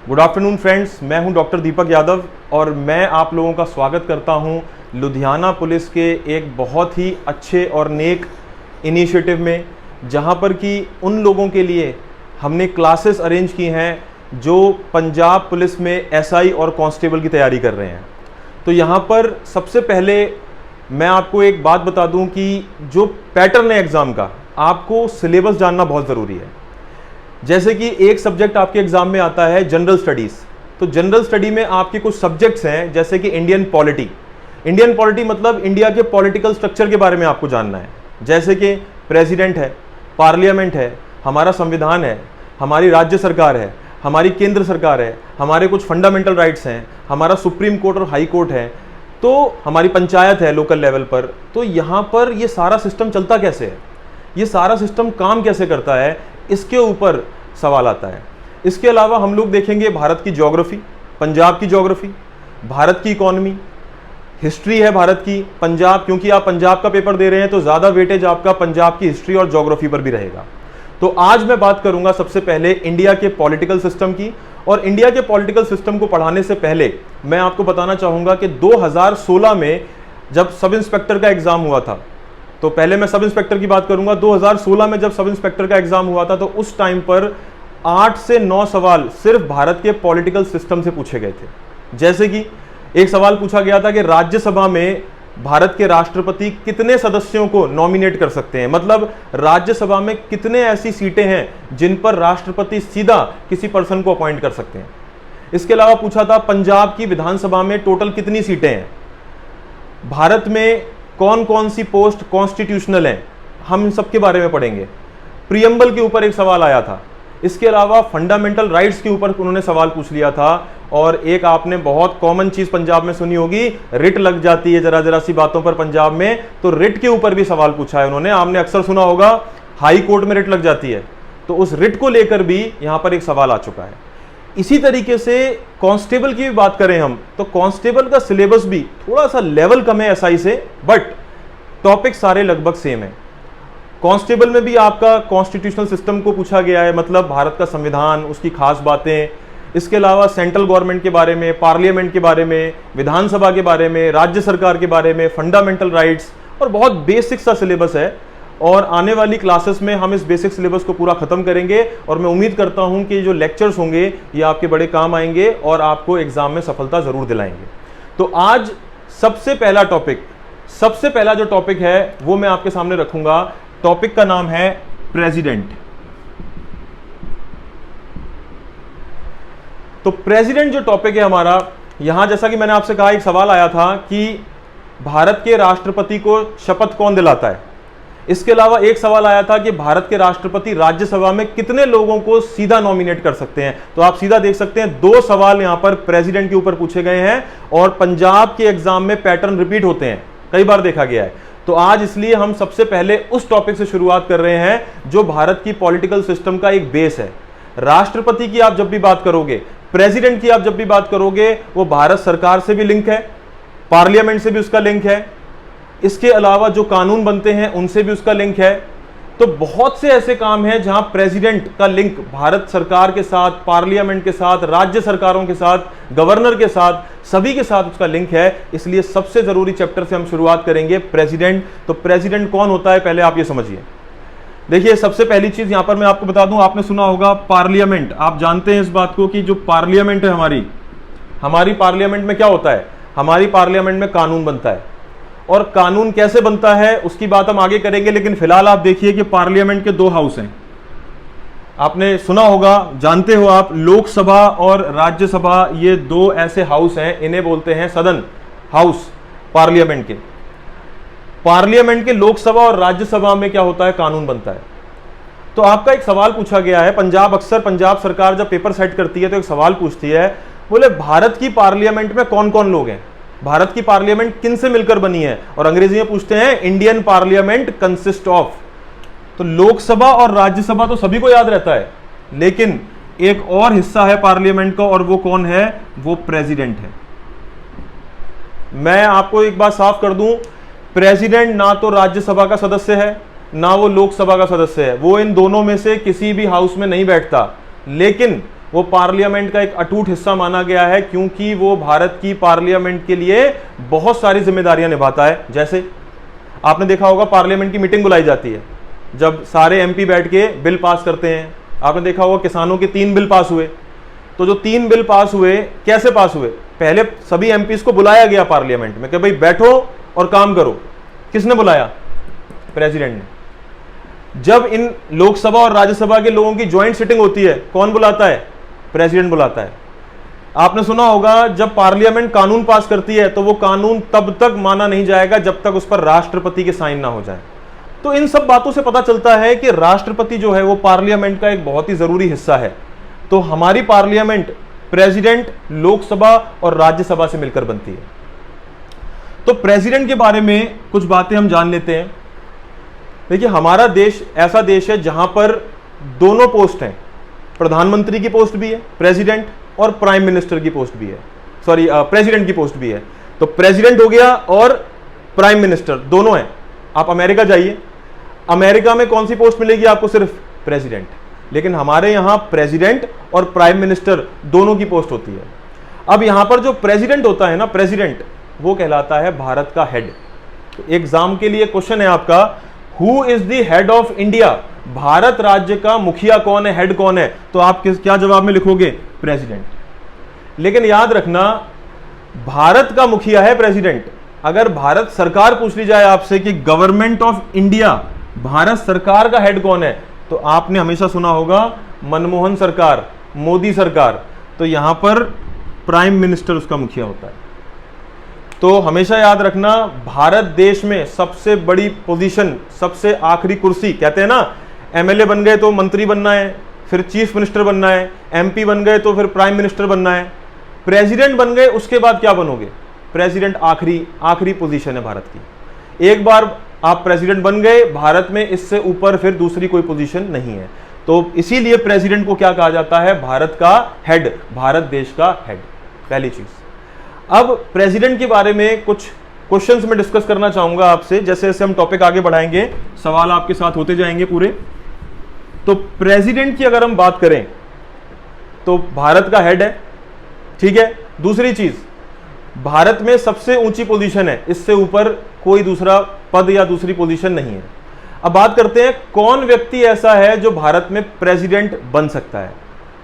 Good afternoon friends, मैं हूं doctor Deepak Yadav और मैं आप लोगों का स्वागत करता हूं लुधियाना पुलिस के एक बहुत ही अच्छे और नेक इनिशिएटिव में, जहां पर कि उन लोगों के लिए हमने क्लासेस अरेंज की हैं जो पंजाब पुलिस में एसआई और कांस्टेबल की तैयारी कर रहे हैं। तो यहां पर सबसे पहले मैं आपको एक बात बता दूं कि जो पैटर्न है एग्ज़ाम का, आपको सिलेबस जानना बहुत ज़रूरी है। जैसे कि एक सब्जेक्ट आपके एग्जाम में आता है जनरल स्टडीज़, तो जनरल स्टडी में आपके कुछ सब्जेक्ट्स हैं जैसे कि इंडियन पॉलिटी। इंडियन पॉलिटी मतलब इंडिया के पॉलिटिकल स्ट्रक्चर के बारे में आपको जानना है, जैसे कि प्रेसिडेंट है, पार्लियामेंट है, हमारा संविधान है, हमारी राज्य सरकार है, हमारी केंद्र सरकार है, हमारे कुछ फंडामेंटल राइट्स हैं, हमारा सुप्रीम कोर्ट और हाई कोर्ट है, तो हमारी पंचायत है लोकल लेवल पर। तो यहाँ पर ये सारा सिस्टम चलता कैसे है, ये सारा सिस्टम काम कैसे करता है, इसके ऊपर सवाल आता है। इसके अलावा हम लोग देखेंगे भारत की ज्योग्राफी, पंजाब की ज्योग्राफी, भारत की इकोनॉमी, हिस्ट्री है भारत की। पंजाब, क्योंकि आप पंजाब का पेपर दे रहे हैं तो ज़्यादा वेटेज आपका पंजाब की हिस्ट्री और ज्योग्राफी पर भी रहेगा। तो आज मैं बात करूंगा सबसे पहले इंडिया के पॉलिटिकल सिस्टम की। और इंडिया के पॉलिटिकल सिस्टम को पढ़ाने से पहले मैं आपको बताना चाहूँगा कि 2016 में जब सब इंस्पेक्टर का एग्ज़ाम हुआ था, तो पहले मैं सब इंस्पेक्टर की बात करूंगा। 2016 में जब सब इंस्पेक्टर का एग्जाम हुआ था तो उस टाइम पर 8 से 9 सवाल सिर्फ भारत के पॉलिटिकल सिस्टम से पूछे गए थे। जैसे कि एक सवाल पूछा गया था कि राज्यसभा में भारत के राष्ट्रपति कितने सदस्यों को नॉमिनेट कर सकते हैं, मतलब राज्यसभा में कितने ऐसी सीटें हैं जिन पर राष्ट्रपति सीधा किसी पर्सन को अपॉइंट कर सकते हैं। इसके अलावा पूछा था पंजाब की विधानसभा में टोटल कितनी सीटें हैं, भारत में कौन कौन सी पोस्ट कॉन्स्टिट्यूशनल हैं, हम इन सब के बारे में पढ़ेंगे। प्रियम्बल के ऊपर एक सवाल आया था। इसके अलावा फंडामेंटल राइट्स के ऊपर उन्होंने सवाल पूछ लिया था। और एक आपने बहुत कॉमन चीज पंजाब में सुनी होगी, रिट लग जाती है जरा जरा सी बातों पर पंजाब में, तो रिट के ऊपर भी सवाल पूछा है उन्होंने। आपने अक्सर सुना होगा हाई कोर्ट में रिट लग जाती है, तो उस रिट को लेकर भी यहां पर एक सवाल आ चुका है। इसी तरीके से कांस्टेबल की भी बात करें हम, तो कांस्टेबल का सिलेबस भी थोड़ा सा लेवल कम है एसआई से, बट टॉपिक सारे लगभग सेम है। कांस्टेबल में भी आपका कॉन्स्टिट्यूशनल सिस्टम को पूछा गया है, मतलब भारत का संविधान, उसकी खास बातें। इसके अलावा सेंट्रल गवर्नमेंट के बारे में, पार्लियामेंट के बारे में, विधानसभा के बारे में, राज्य सरकार के बारे में, फंडामेंटल राइट्स, और बहुत बेसिक सा सिलेबस है। और आने वाली क्लासेस में हम इस बेसिक सिलेबस को पूरा खत्म करेंगे और मैं उम्मीद करता हूं कि जो लेक्चर्स होंगे ये आपके बड़े काम आएंगे और आपको एग्जाम में सफलता जरूर दिलाएंगे। तो आज सबसे पहला जो टॉपिक है वो मैं आपके सामने रखूंगा। टॉपिक का नाम है प्रेसिडेंट। तो प्रेसिडेंट जो टॉपिक है हमारा, यहां जैसा कि मैंने आपसे कहा, एक सवाल आया था कि भारत के राष्ट्रपति को शपथ कौन दिलाता है। इसके अलावा एक सवाल आया था कि भारत के राष्ट्रपति राज्यसभा में कितने लोगों को सीधा नॉमिनेट कर सकते हैं। तो आप सीधा देख सकते हैं 2 सवाल यहां पर प्रेसिडेंट के ऊपर पूछे गए हैं और पंजाब के एग्जाम में पैटर्न रिपीट होते हैं, कई बार देखा गया है। तो आज इसलिए हम सबसे पहले उस टॉपिक से शुरुआत कर रहे हैं जो भारत की पॉलिटिकल सिस्टम का एक बेस है। राष्ट्रपति की आप जब भी बात करोगे, प्रेसिडेंट की आप जब भी बात करोगे, वो भारत सरकार से भी लिंक है, पार्लियामेंट से भी उसका लिंक है, इसके अलावा जो कानून बनते हैं उनसे भी उसका लिंक है। तो बहुत से ऐसे काम हैं जहां प्रेसिडेंट का लिंक भारत सरकार के साथ, पार्लियामेंट के साथ, राज्य सरकारों के साथ, गवर्नर के साथ, सभी के साथ उसका लिंक है। इसलिए सबसे जरूरी चैप्टर से हम शुरुआत करेंगे, प्रेसिडेंट। तो प्रेसिडेंट कौन होता है पहले आप ये समझिए। देखिए, सबसे पहली चीज यहां पर मैं आपको बता दूं, आपने सुना होगा पार्लियामेंट। आप जानते हैं इस बात को कि जो पार्लियामेंट है हमारी पार्लियामेंट में क्या होता है, हमारी पार्लियामेंट में कानून बनता है। और कानून कैसे बनता है उसकी बात हम आगे करेंगे, लेकिन फिलहाल आप देखिए कि पार्लियामेंट के 2 हाउस हैं। आपने सुना होगा, जानते हो आप, लोकसभा और राज्यसभा, ये 2 ऐसे हाउस हैं, इन्हें बोलते हैं सदन हाउस पार्लियामेंट के। पार्लियामेंट के लोकसभा और राज्यसभा में क्या होता है, कानून बनता है। तो आपका एक सवाल पूछा गया है, पंजाब सरकार जब पेपर सेट करती है तो एक सवाल पूछती है, बोले भारत की पार्लियामेंट में कौन कौन लोग हैं, भारत की पार्लियामेंट किन से मिलकर बनी है। और अंग्रेजी में पूछते हैं इंडियन पार्लियामेंट कंसिस्ट ऑफ। तो लोकसभा और राज्यसभा तो सभी को याद रहता है, लेकिन एक और हिस्सा है पार्लियामेंट का, और वो कौन है, वो प्रेसिडेंट है। मैं आपको एक बात साफ कर दूं, प्रेसिडेंट ना तो राज्यसभा का सदस्य है ना वो लोकसभा का सदस्य है, वो इन दोनों में से किसी भी हाउस में नहीं बैठता। लेकिन वो पार्लियामेंट का एक अटूट हिस्सा माना गया है, क्योंकि वो भारत की पार्लियामेंट के लिए बहुत सारी जिम्मेदारियां निभाता है। जैसे आपने देखा होगा पार्लियामेंट की मीटिंग बुलाई जाती है, जब सारे एमपी बैठ के बिल पास करते हैं। आपने देखा होगा किसानों के 3 बिल पास हुए, तो जो 3 बिल पास हुए कैसे पास हुए? पहले सभी एमपीज को बुलाया गया पार्लियामेंट में कि भाई बैठो और काम करो। किसने बुलाया? प्रेसिडेंट ने। जब इन लोकसभा और राज्यसभा के लोगों की ज्वाइंट सिटिंग होती है, कौन बुलाता है? प्रेसिडेंट बुलाता है। आपने सुना होगा जब पार्लियामेंट कानून पास करती है तो वो कानून तब तक माना नहीं जाएगा जब तक उस पर राष्ट्रपति के साइन ना हो जाए। तो इन सब बातों से पता चलता है कि राष्ट्रपति जो है वो पार्लियामेंट का एक बहुत ही जरूरी हिस्सा है। तो हमारी पार्लियामेंट प्रेसिडेंट, लोकसभा और राज्यसभा से मिलकर बनती है। तो प्रेसिडेंट के बारे में कुछ बातें हम जान लेते हैं। देखिए, हमारा देश ऐसा देश है जहां पर दोनों पोस्ट हैं, प्रधानमंत्री की पोस्ट भी है प्रेसिडेंट, और प्राइम मिनिस्टर की पोस्ट भी है, सॉरी प्रेसिडेंट की पोस्ट भी है। तो प्रेसिडेंट हो गया और प्राइम मिनिस्टर दोनों हैं। आप अमेरिका जाइए, अमेरिका में कौन सी पोस्ट मिलेगी आपको? सिर्फ प्रेसिडेंट। लेकिन हमारे यहां प्रेसिडेंट और प्राइम मिनिस्टर दोनों की पोस्ट होती है। अब यहां पर जो प्रेसिडेंट होता है ना, प्रेसिडेंट, वो कहलाता है भारत का हेड। तो एग्जाम के लिए क्वेश्चन है आपका, who is the head of India? Bharat राज्य का मुखिया कौन है, हेड कौन है? तो आप क्या जवाब में लिखोगे? प्रेसिडेंट। लेकिन याद रखना, भारत का मुखिया है प्रेसिडेंट। अगर भारत सरकार पूछ ली जाए आपसे कि गवर्नमेंट ऑफ इंडिया, भारत सरकार का हेड कौन है, तो आपने हमेशा सुना होगा मनमोहन सरकार, मोदी सरकार। तो यहां पर प्राइम मिनिस्टर उसका मुखिया होता है। तो हमेशा याद रखना, भारत देश में सबसे बड़ी पोजीशन, सबसे आखिरी कुर्सी, कहते हैं ना एमएलए बन गए तो मंत्री बनना है, फिर चीफ मिनिस्टर बनना है, एमपी बन गए तो फिर प्राइम मिनिस्टर बनना है, प्रेसिडेंट बन गए उसके बाद क्या बनोगे? प्रेसिडेंट आखिरी पोजीशन है भारत की। एक बार आप प्रेसिडेंट बन गए, भारत में इससे ऊपर फिर दूसरी कोई पोजीशन नहीं है। तो इसीलिए प्रेसिडेंट को क्या कहा जाता है? भारत का हेड, भारत देश का हेड। पहली चीज। अब प्रेसिडेंट के बारे में कुछ क्वेश्चंस में डिस्कस करना चाहूंगा आपसे। जैसे जैसे हम टॉपिक आगे बढ़ाएंगे, सवाल आपके साथ होते जाएंगे पूरे। तो प्रेसिडेंट की अगर हम बात करें तो भारत का हेड है, ठीक है। दूसरी चीज, भारत में सबसे ऊंची पोजीशन है, इससे ऊपर कोई दूसरा पद या दूसरी पोजीशन नहीं है। अब बात करते हैं कौन व्यक्ति ऐसा है जो भारत में प्रेसिडेंट बन सकता है।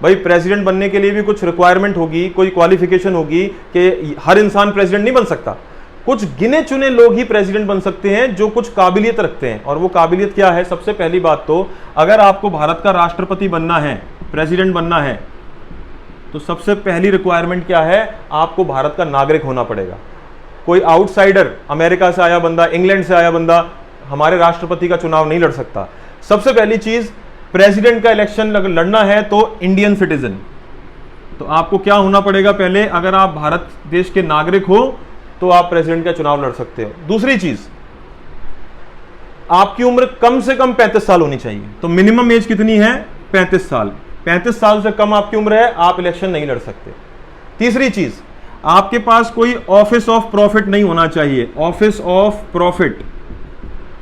भाई, प्रेसिडेंट बनने के लिए भी कुछ रिक्वायरमेंट होगी, कोई क्वालिफिकेशन होगी कि हर इंसान प्रेसिडेंट नहीं बन सकता। कुछ गिने चुने लोग ही प्रेसिडेंट बन सकते हैं जो कुछ काबिलियत रखते हैं। और वो काबिलियत क्या है? सबसे पहली बात तो, अगर आपको भारत का राष्ट्रपति बनना है, प्रेसिडेंट बनना है, तो सबसे पहली रिक्वायरमेंट क्या है? आपको भारत का नागरिक होना पड़ेगा। कोई आउटसाइडर, अमेरिका से आया बंदा, इंग्लैंड से आया बंदा हमारे राष्ट्रपति का चुनाव नहीं लड़ सकता। सबसे पहली चीज, प्रेसिडेंट का इलेक्शन लड़ना है तो इंडियन सिटीजन। तो आपको क्या होना पड़ेगा? पहले, अगर आप भारत देश के नागरिक हो तो आप प्रेसिडेंट का चुनाव लड़ सकते हो। दूसरी चीज, आपकी उम्र कम से कम 35 साल होनी चाहिए। तो मिनिमम एज कितनी है? 35 साल। 35 साल से कम आपकी उम्र है, आप इलेक्शन नहीं लड़ सकते। तीसरी चीज, आपके पास कोई ऑफिस ऑफ प्रॉफिट नहीं होना चाहिए। Office of profit,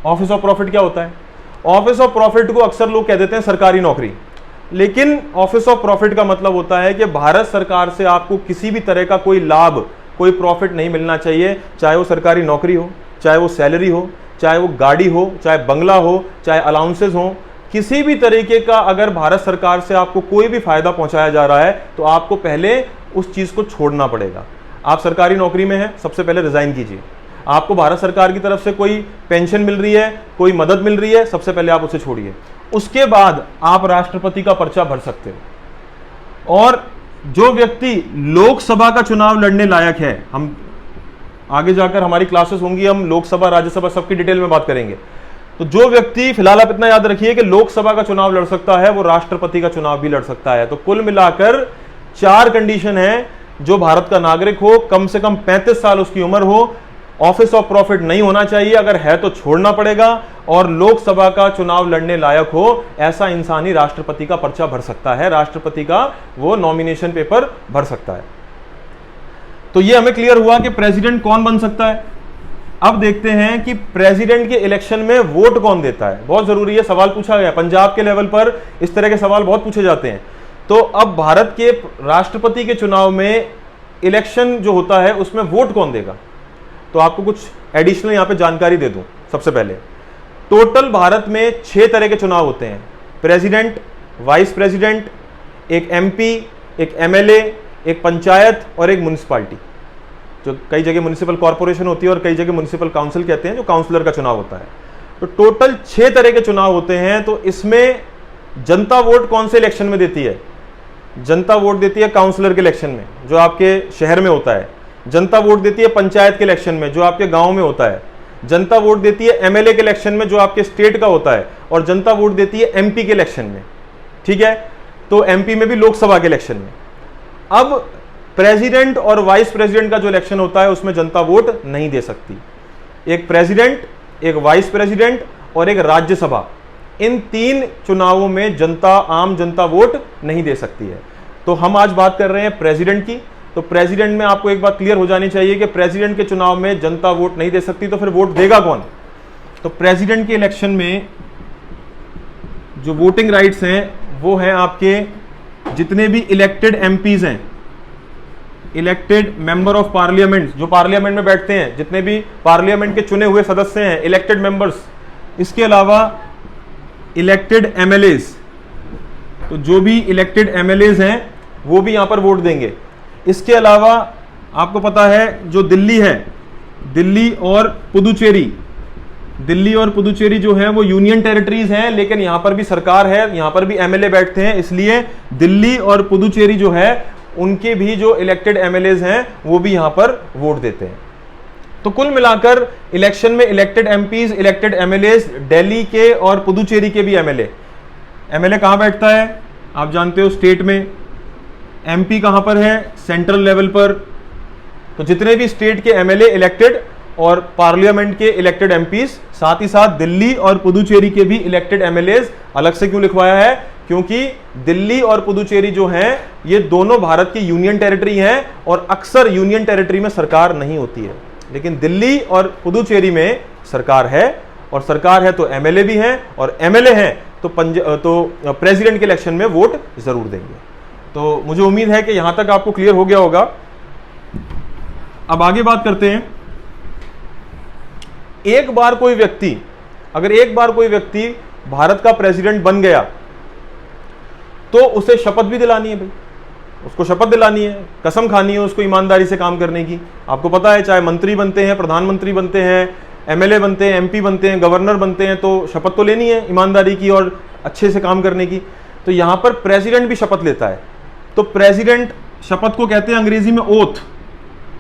office of profit क्या होता है? ऑफिस ऑफ प्रॉफिट को अक्सर लोग कह देते हैं सरकारी नौकरी, लेकिन ऑफिस ऑफ प्रॉफिट का मतलब होता है कि भारत सरकार से आपको किसी भी तरह का कोई लाभ, कोई प्रॉफिट नहीं मिलना चाहिए। चाहे वो सरकारी नौकरी हो, चाहे वो सैलरी हो, चाहे वो गाड़ी हो, चाहे बंगला हो, चाहे अलाउंसेस हो, किसी भी तरीके का अगर भारत सरकार से आपको कोई भी फायदा पहुंचाया जा रहा है तो आपको पहले उस चीज को छोड़ना पड़ेगा। आप सरकारी नौकरी में हैं, सबसे पहले रिजाइन कीजिए। आपको भारत सरकार की तरफ से कोई पेंशन मिल रही है, कोई मदद मिल रही है, सबसे पहले आप उसे छोड़िए। उसके बाद आप राष्ट्रपति का पर्चा भर सकते हो। और जो व्यक्ति लोकसभा का चुनाव लड़ने लायक है, हम आगे जाकर हमारी क्लासेस होंगी, हम लोकसभा राज्यसभा सबकी डिटेल में बात करेंगे। तो जो व्यक्ति, फिलहाल आप इतना याद रखिए कि लोकसभा का चुनाव लड़ सकता है, वो राष्ट्रपति का चुनाव भी लड़ सकता है। तो कुल मिलाकर 4 कंडीशन है। जो भारत का नागरिक हो, कम से कम 35 साल उसकी उम्र हो, ऑफिस ऑफ प्रॉफिट नहीं होना चाहिए, अगर है तो छोड़ना पड़ेगा, और लोकसभा का चुनाव लड़ने लायक हो, ऐसा इंसान ही राष्ट्रपति का पर्चा भर सकता है, राष्ट्रपति का वो नॉमिनेशन पेपर भर सकता है। तो ये हमें क्लियर हुआ कि प्रेसिडेंट कौन बन सकता है। अब देखते हैं कि प्रेसिडेंट के इलेक्शन में वोट कौन देता है। बहुत जरूरी है, सवाल पूछा गया पंजाब के लेवल पर, इस तरह के सवाल बहुत पूछे जाते हैं। तो अब भारत के राष्ट्रपति के चुनाव में इलेक्शन जो होता है उसमें वोट कौन देगा? तो आपको कुछ एडिशनल यहां पे जानकारी दे दूं। सबसे पहले टोटल भारत में 6 तरह के चुनाव होते हैं, प्रेसिडेंट, वाइस प्रेसिडेंट, एक एमपी, एक एमएलए, एक पंचायत और एक म्युनिसिपैलिटी, जो कई जगह म्युनिसिपल कॉर्पोरेशन होती है और कई जगह म्युनिसिपल काउंसिल कहते हैं, जो काउंसलर का चुनाव होता है। तो टोटल 6 तरह के चुनाव होते हैं। तो इसमें जनता वोट कौन से इलेक्शन में देती है? जनता वोट देती है काउंसलर के इलेक्शन में, जो आपके शहर में होता है। जनता वोट देती है पंचायत के इलेक्शन में, जो आपके गांव में होता है। जनता वोट देती है एमएलए के इलेक्शन में, जो आपके स्टेट का होता है। और जनता वोट देती है एमपी के इलेक्शन में। ठीक है, तो एमपी में भी लोकसभा के इलेक्शन में। अब प्रेसिडेंट और वाइस प्रेसिडेंट का जो इलेक्शन होता है उसमें जनता वोट नहीं दे सकती। एक प्रेसिडेंट, एक वाइस प्रेसिडेंट और एक राज्यसभा, इन 3 चुनावों में जनता, आम जनता वोट नहीं दे सकती है। तो हम आज बात कर रहे हैं प्रेसिडेंट की। तो प्रेसिडेंट में आपको एक बात क्लियर हो जानी चाहिए कि प्रेसिडेंट के चुनाव में जनता वोट नहीं दे सकती, तो फिर वोट देगा कौन? तो प्रेसिडेंट के इलेक्शन में जो वोटिंग राइट्स हैं वो हैं आपके जितने भी इलेक्टेड एमपीज हैं, इलेक्टेड मेंबर ऑफ पार्लियामेंट, जो पार्लियामेंट में बैठते हैं, जितने भी पार्लियामेंट के चुने हुए सदस्य हैं, इलेक्टेड मेंबर्स। इसके अलावा इलेक्टेड एमएलएज, तो जो भी इलेक्टेड एमएलएज हैं वो भी यहां पर वोट देंगे। इसके अलावा आपको पता है जो दिल्ली है, दिल्ली और पुदुचेरी, दिल्ली और पुदुचेरी जो है वो यूनियन टेरिटरीज हैं, लेकिन यहां पर भी सरकार है, यहां पर भी एमएलए बैठते हैं, इसलिए दिल्ली और पुदुचेरी जो है उनके भी जो इलेक्टेड एमएलएज हैं वो भी यहां पर वोट देते हैं। तो कुल मिलाकर इलेक्शन में elected MPs, elected MLAs, Delhi के और पुदुचेरी के भी एमएलए। एमएलए कहां बैठता है? आप जानते हो स्टेट में। एमपी कहां पर है? सेंट्रल लेवल पर। तो जितने भी स्टेट के एमएलए इलेक्टेड और पार्लियामेंट के इलेक्टेड एमपीज, साथ ही साथ दिल्ली और पुदुचेरी के भी इलेक्टेड एमएलएज। अलग से क्यों लिखवाया है? क्योंकि दिल्ली और पुदुचेरी जो हैं ये दोनों भारत की यूनियन टेरिटरी हैं और अक्सर यूनियन टेरिटरी में सरकार नहीं होती है, लेकिन दिल्ली और पुदुचेरी में सरकार है, और सरकार है तो एमएलए भी हैं, और एमएलए हैं तो प्रेसिडेंट के इलेक्शन में वोट जरूर देंगे। तो मुझे उम्मीद है कि यहां तक आपको क्लियर हो गया होगा। अब आगे बात करते हैं। अगर एक बार कोई व्यक्ति भारत का प्रेसिडेंट बन गया तो उसे शपथ भी दिलानी है भाई, उसको शपथ दिलानी है, कसम खानी है उसको ईमानदारी से काम करने की। आपको पता है चाहे मंत्री बनते हैं, प्रधानमंत्री बनते हैं, एमएलए बनते हैं, एमपी बनते हैं, गवर्नर बनते हैं, तो शपथ तो लेनी है ईमानदारी की और अच्छे से काम करने की। तो यहां पर प्रेसिडेंट भी शपथ लेता है। तो प्रेसिडेंट शपथ को कहते हैं अंग्रेजी में ओथ।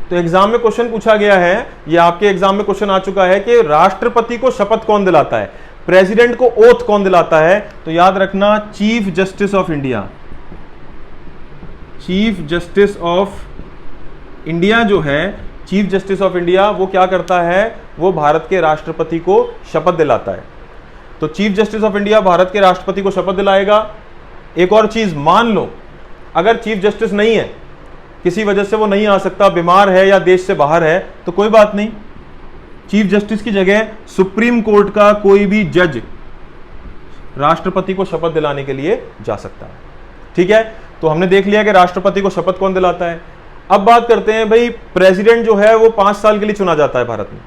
तो एग्जाम में क्वेश्चन पूछा गया है, ये आपके एग्जाम में क्वेश्चन आ चुका है कि राष्ट्रपति को शपथ कौन दिलाता है, प्रेसिडेंट को ओथ कौन दिलाता है? तो याद रखना, chief justice of India. Chief justice of India जो है, चीफ जस्टिस ऑफ इंडिया वो क्या करता है? वो भारत के राष्ट्रपति को शपथ दिलाता है। तो chief justice of India Bharat के राष्ट्रपति को शपथ दिलाएगा। एक और चीज, मान लो अगर चीफ जस्टिस नहीं है, किसी वजह से वो नहीं आ सकता, बीमार है या देश से बाहर है, तो कोई बात नहीं, चीफ जस्टिस की जगह सुप्रीम कोर्ट का कोई भी जज राष्ट्रपति को शपथ दिलाने के लिए जा सकता है। ठीक है, तो हमने देख लिया कि राष्ट्रपति को शपथ कौन दिलाता है। अब बात करते हैं भाई, प्रेसिडेंट जो है वो 5 साल के लिए चुना जाता है भारत में।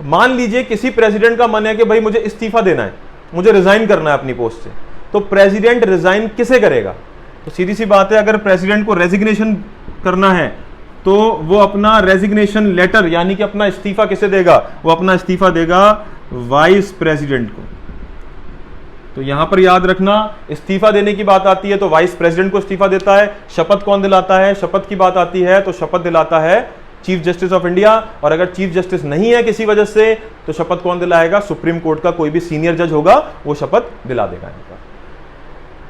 मान लीजिए किसी प्रेसिडेंट का मन है कि भाई मुझे इस्तीफा देना है, मुझे रिजाइन करना है अपनी पोस्ट से, तो प्रेसिडेंट रिजाइन किसे करेगा? तो सीधी सी बात है, अगर प्रेसिडेंट को रेजिग्नेशन करना है तो वो अपना रेजिग्नेशन लेटर यानी कि अपना इस्तीफा किसे देगा? वो अपना इस्तीफा देगा वाइस प्रेसिडेंट को। तो यहां पर याद रखना, इस्तीफा देने की बात आती है तो वाइस प्रेसिडेंट को इस्तीफा देता है। शपथ कौन दिलाता है? शपथ की बात आती है तो शपथ दिलाता है चीफ जस्टिस ऑफ इंडिया। और अगर चीफ जस्टिस नहीं है किसी वजह से, तो शपथ कौन दिलाएगा? सुप्रीम कोर्ट का कोई भी सीनियर जज होगा, वो शपथ दिला देगा इनका।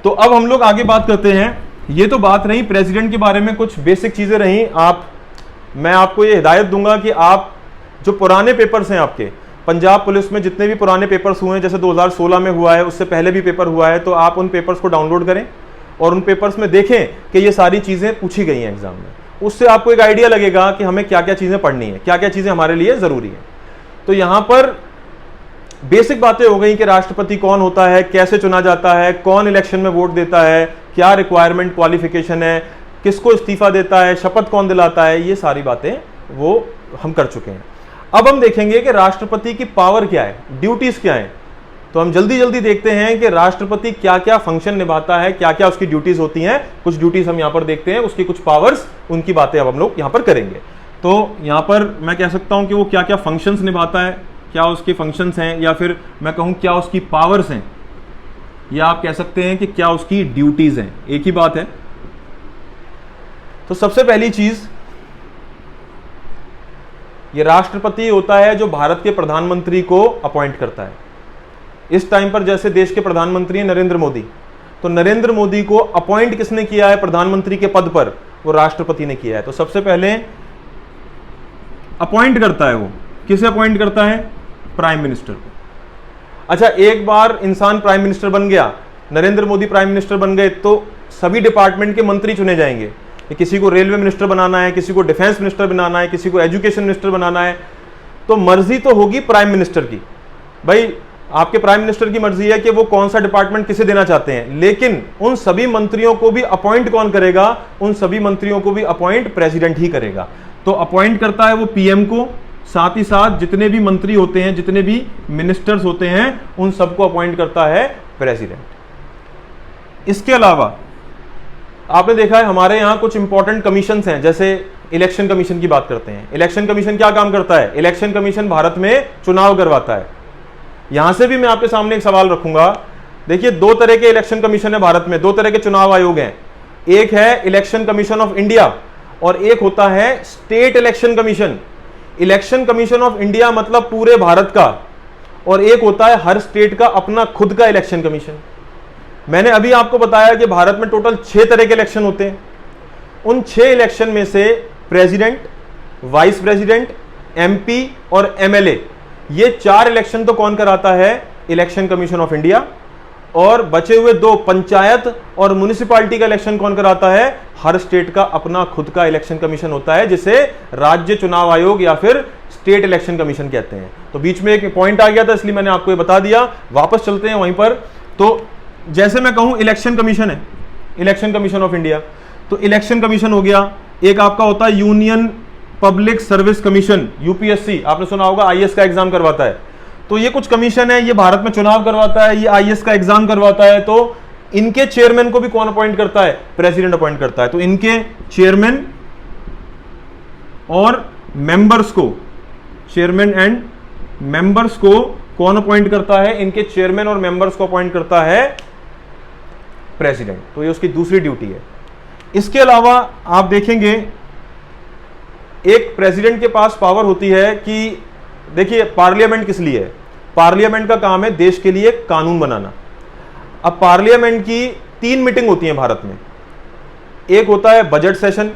तो अब हम लोग आगे बात करते हैं। ये तो बात रही प्रेसिडेंट के बारे में, कुछ बेसिक चीजें रही। मैं आपको ये हिदायत दूंगा कि आप जो पुराने पेपर्स हैं आपके पंजाब पुलिस में, जितने भी पुराने पेपर्स हुए हैं, जैसे 2016 में हुआ है, उससे पहले भी पेपर हुआ है, तो आप उन पेपर्स को डाउनलोड करें और उन पेपर्स में देखें कि ये सारी चीजें पूछी गई हैं एग्जाम में। उससे आपको एक आइडिया लगेगा कि हमें क्या क्या चीजें पढ़नी है, क्या क्या चीजें हमारे लिए जरूरी है। तो यहां पर बेसिक बातें हो गई कि राष्ट्रपति कौन होता है, कैसे चुना जाता है, कौन इलेक्शन में वोट देता है, क्या रिक्वायरमेंट क्वालिफिकेशन है, किसको इस्तीफा देता है, शपथ कौन दिलाता है, ये सारी बातें वो हम कर चुके हैं। अब हम देखेंगे कि राष्ट्रपति की पावर क्या है, ड्यूटीज क्या है। तो हम जल्दी जल्दी देखते हैं कि राष्ट्रपति क्या क्या फंक्शन निभाता है, क्या क्या उसकी ड्यूटीज होती हैं। कुछ ड्यूटीज हम यहां पर देखते हैं, उसकी कुछ पावर्स, उनकी बातें अब हम लोग यहां पर करेंगे। तो यहां पर मैं कह सकता हूं कि वो क्या क्या फंक्शंस निभाता है, क्या उसके फंक्शंस हैं, या फिर मैं कहूं क्या उसकी पावर्स हैं, या आप कह सकते हैं कि क्या उसकी ड्यूटीज हैं, एक ही बात है। तो सबसे पहली चीज, ये राष्ट्रपति होता है जो भारत के प्रधानमंत्री को अपॉइंट करता है। इस टाइम पर जैसे देश के प्रधानमंत्री हैं नरेंद्र मोदी, तो नरेंद्र मोदी को अपॉइंट किसने किया है प्रधानमंत्री के पद पर, वो राष्ट्रपति ने किया है। तो सबसे पहले अपॉइंट करता है वो, किसे अपॉइंट करता है, प्राइम मिनिस्टर को। अच्छा, एक बार इंसान प्राइम मिनिस्टर बन गया, नरेंद्र मोदी प्राइम मिनिस्टर बन गए, तो सभी डिपार्टमेंट के मंत्री चुने जाएंगे। किसी को रेलवे मिनिस्टर बनाना है, किसी को डिफेंस मिनिस्टर बनाना है, किसी को एजुकेशन मिनिस्टर बनाना है, तो मर्जी तो होगी प्राइम मिनिस्टर की। भाई आपके प्राइम मिनिस्टर की मर्जी है कि वो कौन सा डिपार्टमेंट किसे देना चाहते हैं, लेकिन उन सभी मंत्रियों को भी अपॉइंट कौन करेगा, उन सभी मंत्रियों को भी अपॉइंट प्रेसिडेंट ही करेगा। तो अपॉइंट करता है वो पीएम को, साथ ही साथ जितने भी मंत्री होते हैं, जितने भी मिनिस्टर्स होते हैं, उन सबको अपॉइंट करता है प्रेसिडेंट। इसके अलावा आपने देखा है हमारे यहां कुछ इंपॉर्टेंट कमीशंस हैं, जैसे इलेक्शन कमीशन की बात करते हैं। इलेक्शन कमीशन क्या काम करता है, इलेक्शन कमीशन भारत में चुनाव करवाता है। यहां से भी मैं आपके सामने एक सवाल रखूंगा। देखिए, दो तरह के इलेक्शन कमीशन है भारत में, दो तरह के चुनाव आयोग हैं। एक है इलेक्शन कमीशन ऑफ इंडिया और एक होता है state election commission. Election commission of India मतलब पूरे भारत का, और एक होता है हर स्टेट का अपना खुद का इलेक्शन कमीशन। मैंने अभी आपको बताया कि भारत में टोटल 6 तरह के इलेक्शन होते हैं। उन 6 इलेक्शन में से प्रेसिडेंट, वाइस प्रेसिडेंट, एमपी और एमएलए, ये 4 इलेक्शन तो कौन कराता है, इलेक्शन कमीशन ऑफ इंडिया। और बचे हुए 2 पंचायत और म्युनिसिपैलिटी का इलेक्शन कौन कराता है, हर स्टेट का अपना खुद का इलेक्शन कमीशन होता है, जिसे राज्य चुनाव आयोग या फिर स्टेट इलेक्शन कमीशन कहते हैं। तो बीच में एक पॉइंट आ गया था, इसलिए मैंने आपको ये बता दिया। वापस चलते हैं वहीं पर। तो जैसे मैं कहूं इलेक्शन कमीशन है, इलेक्शन कमीशन ऑफ इंडिया, तो इलेक्शन कमीशन हो गया। एक आपका होता है union public service commission, UPSC, आपने सुना होगा, आईएएस का एग्जाम करवाता है। तो ये कुछ कमीशन है, ये भारत में चुनाव करवाता है, ये आईएएस का एग्जाम करवाता है। तो इनके चेयरमैन को भी कौन अपॉइंट करता है, प्रेसिडेंट अपॉइंट करता है। तो इनके चेयरमैन और मेंबर्स को, चेयरमैन एंड मेंबर्स को कौन अपॉइंट करता है, इनके चेयरमैन और मेंबर्स को अपॉइंट करता है प्रेसिडेंट। तो ये उसकी दूसरी ड्यूटी है। इसके अलावा आप देखेंगे एक प्रेसिडेंट के पास पावर होती है कि देखिए, पार्लियामेंट किस लिए है, पार्लियामेंट का काम है देश के लिए कानून बनाना। अब पार्लियामेंट की 3 मीटिंग होती हैं भारत में। एक होता है बजट सेशन,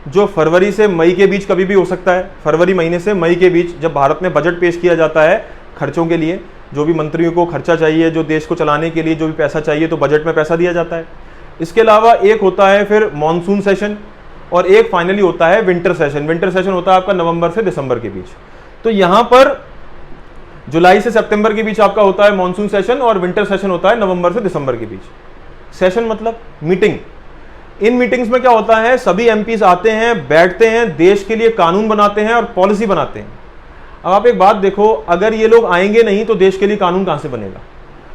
जो फरवरी से मई के बीच कभी भी हो सकता है। फरवरी महीने से मई के बीच जब भारत में बजट पेश किया जाता है खर्चों के लिए, जो भी मंत्रियों को खर्चा चाहिए, जो देश को चलाने के लिए जो भी पैसा चाहिए, तो बजट में पैसा दिया जाता है। इसके अलावा एक होता है फिर मॉनसून सेशन, और एक फाइनली होता है विंटर सेशन। विंटर सेशन होता है आपका नवंबर से दिसंबर के बीच। तो यहां पर जुलाई से सितंबर के बीच आपका होता है मॉनसून सेशन, और विंटर सेशन होता है नवंबर से दिसंबर के बीच। सेशन मतलब मीटिंग। इन मीटिंग्स में क्या होता है, सभी एमपीज आते हैं, बैठते हैं, देश के लिए कानून बनाते हैं और पॉलिसी बनाते हैं। अब आप एक बात देखो, अगर ये लोग आएंगे नहीं तो देश के लिए कानून कहां से बनेगा।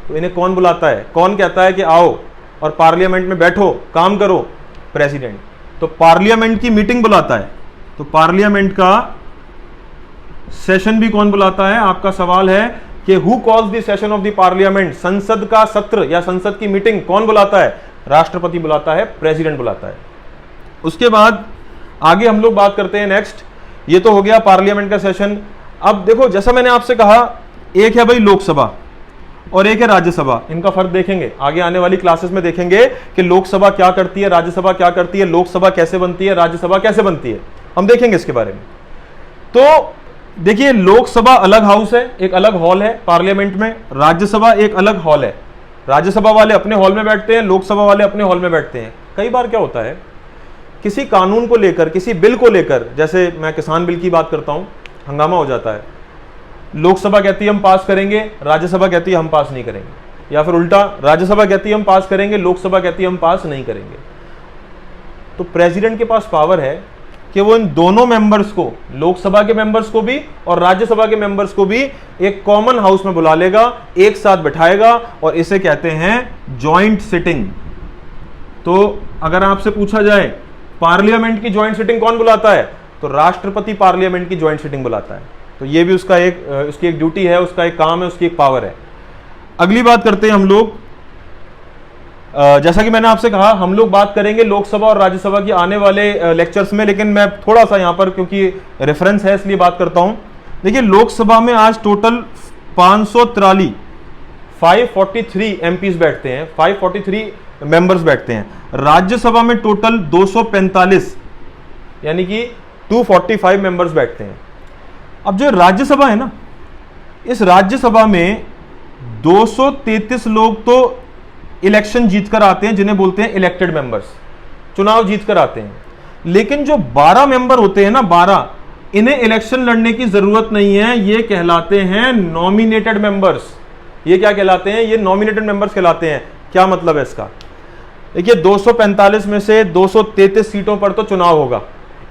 तो इन्हें कौन बुलाता है, कौन कहता है कि आओ और पार्लियामेंट में बैठो, काम करो, प्रेसिडेंट। तो पार्लियामेंट की मीटिंग बुलाता है। तो पार्लियामेंट का सेशन भी कौन बुलाता है, आपका सवाल है कि who calls the session of the parliament, संसद का सत्र या संसद की मीटिंग कौन बुलाता है, राष्ट्रपति बुलाता है, प्रेसिडेंट बुलाता है। उसके बाद आगे हम लोग बात करते हैं नेक्स्ट। ये तो हो गया पार्लियामेंट का सेशन। अब देखो, जैसा मैंने आपसे कहा, एक है भाई लोकसभा और एक है राज्यसभा। इनका फर्क देखेंगे आगे आने वाली क्लासेस में, देखेंगे कि लोकसभा क्या करती है, राज्यसभा क्या करती है, लोकसभा कैसे बनती है, राज्यसभा कैसे बनती है, हम देखेंगे इसके बारे में। तो देखिए, लोकसभा अलग हाउस है, एक अलग हॉल है पार्लियामेंट में, राज्यसभा एक अलग हॉल है। राज्यसभा वाले अपने हॉल में बैठते हैं, लोकसभा वाले अपने हॉल में बैठते हैं। कई बार क्या होता है, किसी कानून को लेकर, किसी बिल को लेकर, जैसे मैं किसान बिल की बात करता हूं, हंगामा हो जाता है। लोकसभा कहती है हम पास करेंगे, राज्यसभा कहती है हम पास नहीं करेंगे। या फिर उल्टा, राज्यसभा कहती है हम पास करेंगे, लोकसभा कहती है हम पास नहीं करेंगे। तो प्रेसिडेंट के पास पावर है कि वो इन दोनों मेंबर्स को, लोकसभा के मेंबर्स को भी और राज्यसभा के मेंबर्स को भी एक कॉमन हाउस में बुला लेगा, एक साथ बिठाएगा, और इसे कहते हैं जॉइंट सिटिंग। तो अगर आपसे पूछा जाए पार्लियामेंट की जॉइंट सिटिंग कौन बुलाता है, तो राष्ट्रपति पार्लियामेंट की जॉइंट सिटिंग बुलाता है। तो ये भी उसका उसकी एक ड्यूटी है, उसका एक काम है, उसकी एक पावर है। अगली बात करते हैं हम लोग, जैसा कि मैंने आपसे कहा हम लोग बात करेंगे लोकसभा और राज्यसभा की आने वाले लेक्चर्स में, लेकिन मैं थोड़ा सा यहां पर क्योंकि रेफरेंस है इसलिए बात करता हूं। देखिए लोकसभा में आज टोटल 543 एमपीज बैठते हैं, 543 मेंबर्स बैठते हैं। राज्यसभा में टोटल 245 यानी कि 245 मेंबर्स बैठते हैं। अब जो राज्यसभा है ना, इस राज्यसभा में 233 लोग तो इलेक्शन जीतकर आते हैं, जिन्हें बोलते हैं इलेक्टेड मेंबर्स, चुनाव जीतकर आते हैं। लेकिन जो 12 मेंबर होते हैं ना, 12, इन्हें इलेक्शन लड़ने की जरूरत नहीं है, ये कहलाते हैं नॉमिनेटेड मेंबर्स। ये क्या कहलाते हैं? ये नॉमिनेटेड मेंबर्स कहलाते हैं। क्या मतलब है इसका? देखिए 245 में से 233 सीटों पर तो चुनाव होगा,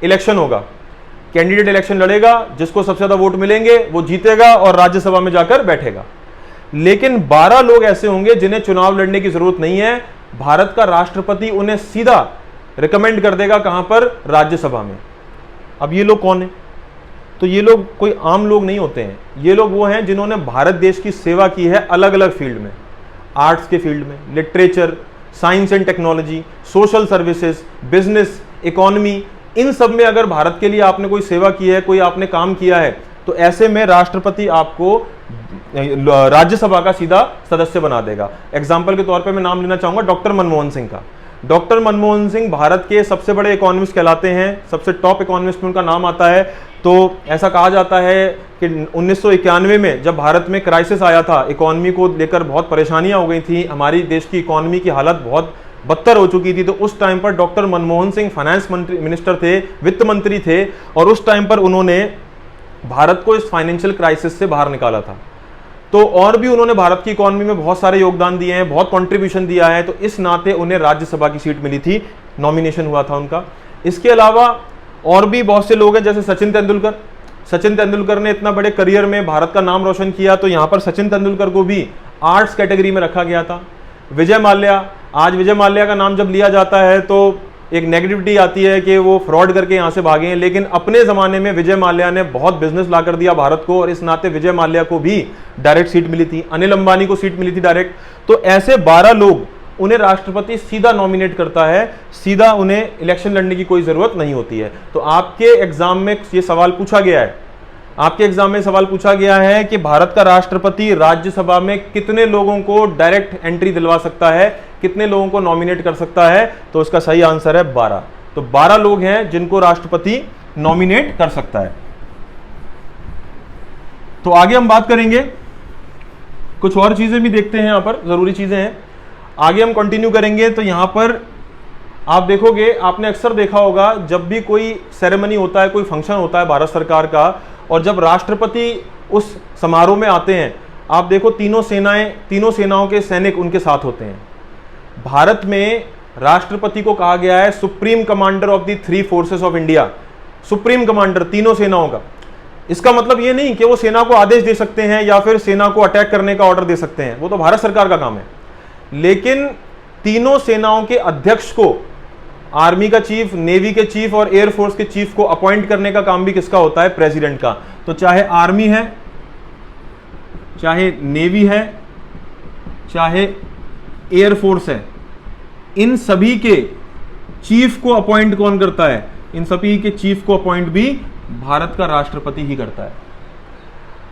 इलेक्शन होगा, कैंडिडेट इलेक्शन लड़ेगा, जिसको सबसे ज्यादा वोट मिलेंगे वो जीतेगा और राज्यसभा में जाकर बैठेगा। लेकिन 12 लोग ऐसे होंगे जिन्हें चुनाव लड़ने की जरूरत नहीं है। भारत का राष्ट्रपति उन्हें सीधा रिकमेंड कर देगा, कहां पर? राज्यसभा में। अब ये लोग कौन है? तो ये लोग कोई आम लोग नहीं होते हैं, ये लोग वो हैं जिन्होंने भारत देश की सेवा की है अलग अलग फील्ड में, आर्ट्स के फील्ड में, literature, science and technology, social services, business, economy, इन सब में अगर भारत के लिए आपने कोई सेवा की है, कोई आपने काम किया है, तो ऐसे में राष्ट्रपति आपको राज्यसभा का सीधा सदस्य बना देगा। एग्जाम्पल के तौर पे मैं नाम लेना चाहूंगा डॉक्टर मनमोहन सिंह का। डॉक्टर मनमोहन सिंह भारत के सबसे बड़े इकोनॉमिस्ट कहलाते हैं, सबसे टॉप इकोनॉमिस्ट में उनका नाम आता है। तो ऐसा कहा जाता है कि 1991 में जब भारत में क्राइसिस आया था, इकोनॉमी को लेकर बहुत परेशानियां हो गई थी, हमारी देश की इकोनॉमी की हालत बहुत बदतर हो चुकी थी, तो उस टाइम पर doctor Manmohan Singh finance minister थे, वित्त मंत्री थे, और उस टाइम पर उन्होंने भारत को इस फाइनेंशियल क्राइसिस से बाहर निकाला था। तो और भी उन्होंने भारत की इकोनॉमी में बहुत सारे योगदान दिए हैं, बहुत कंट्रीब्यूशन दिया है, तो इस नाते उन्हें राज्यसभा की सीट मिली थी, नॉमिनेशन हुआ था उनका। इसके अलावा और भी बहुत से लोग हैं, जैसे सचिन तेंदुलकर। सचिन तेंदुलकर ने इतना बड़े करियर में भारत का नाम रोशन किया, तो यहां पर सचिन तेंदुलकर को भी आर्ट्स कैटेगरी में रखा गया था। विजय माल्या, आज विजय माल्या का नाम जब लिया जाता है तो एक नेगेटिविटी आती है कि वो फ्रॉड करके यहां से भागे हैं, लेकिन अपने जमाने में विजय माल्या ने बहुत बिजनेस ला कर दिया भारत को, और इस नाते विजय माल्या को भी डायरेक्ट सीट मिली थी, अनिल अंबानी को सीट मिली थी डायरेक्ट। तो ऐसे 12 लोग, उन्हें राष्ट्रपति सीधा नॉमिनेट करता है, सीधा उन्हें इलेक्शन लड़ने की कोई जरूरत नहीं होती है। तो आपके एग्जाम में ये सवाल पूछा गया है, आपके एग्जाम में सवाल पूछा गया है कि भारत का राष्ट्रपति राज्यसभा में कितने लोगों को डायरेक्ट एंट्री दिलवा सकता है, कितने लोगों को नॉमिनेट कर सकता है? तो इसका सही आंसर है 12। तो 12 लोग हैं जिनको राष्ट्रपति नॉमिनेट कर सकता है। तो आगे हम बात करेंगे, कुछ और चीजें भी देखते हैं, यहां पर जरूरी चीजें हैं, आगे हम कंटिन्यू करेंगे। तो यहां पर आप देखोगे, आपने अक्सर देखा होगा, जब भी कोई सेरेमनी होता है, कोई फंक्शन होता है भारत सरकार का, और जब राष्ट्रपति उस समारोह में आते हैं, आप देखो तीनों सेनाओं के सैनिक उनके साथ होते हैं। भारत में राष्ट्रपति को कहा गया है supreme commander of the 3 forces of India, supreme commander तीनों सेनाओं का। इसका मतलब ये नहीं कि वो सेना को आदेश दे सकते हैं या फिर सेना को अटैक करने का ऑर्डर दे सकते हैं, वो तो भारत सरकार का काम है। लेकिन तीनों सेनाओं के अध्यक्ष को, आर्मी का चीफ, नेवी के चीफ और एयरफोर्स के चीफ को अपॉइंट करने का काम भी किसका होता है? प्रेसिडेंट का। तो चाहे आर्मी है, चाहे नेवी है, चाहे एयरफोर्स है, इन सभी के चीफ को अपॉइंट कौन करता है? इन सभी के चीफ को अपॉइंट भी भारत का राष्ट्रपति ही करता है।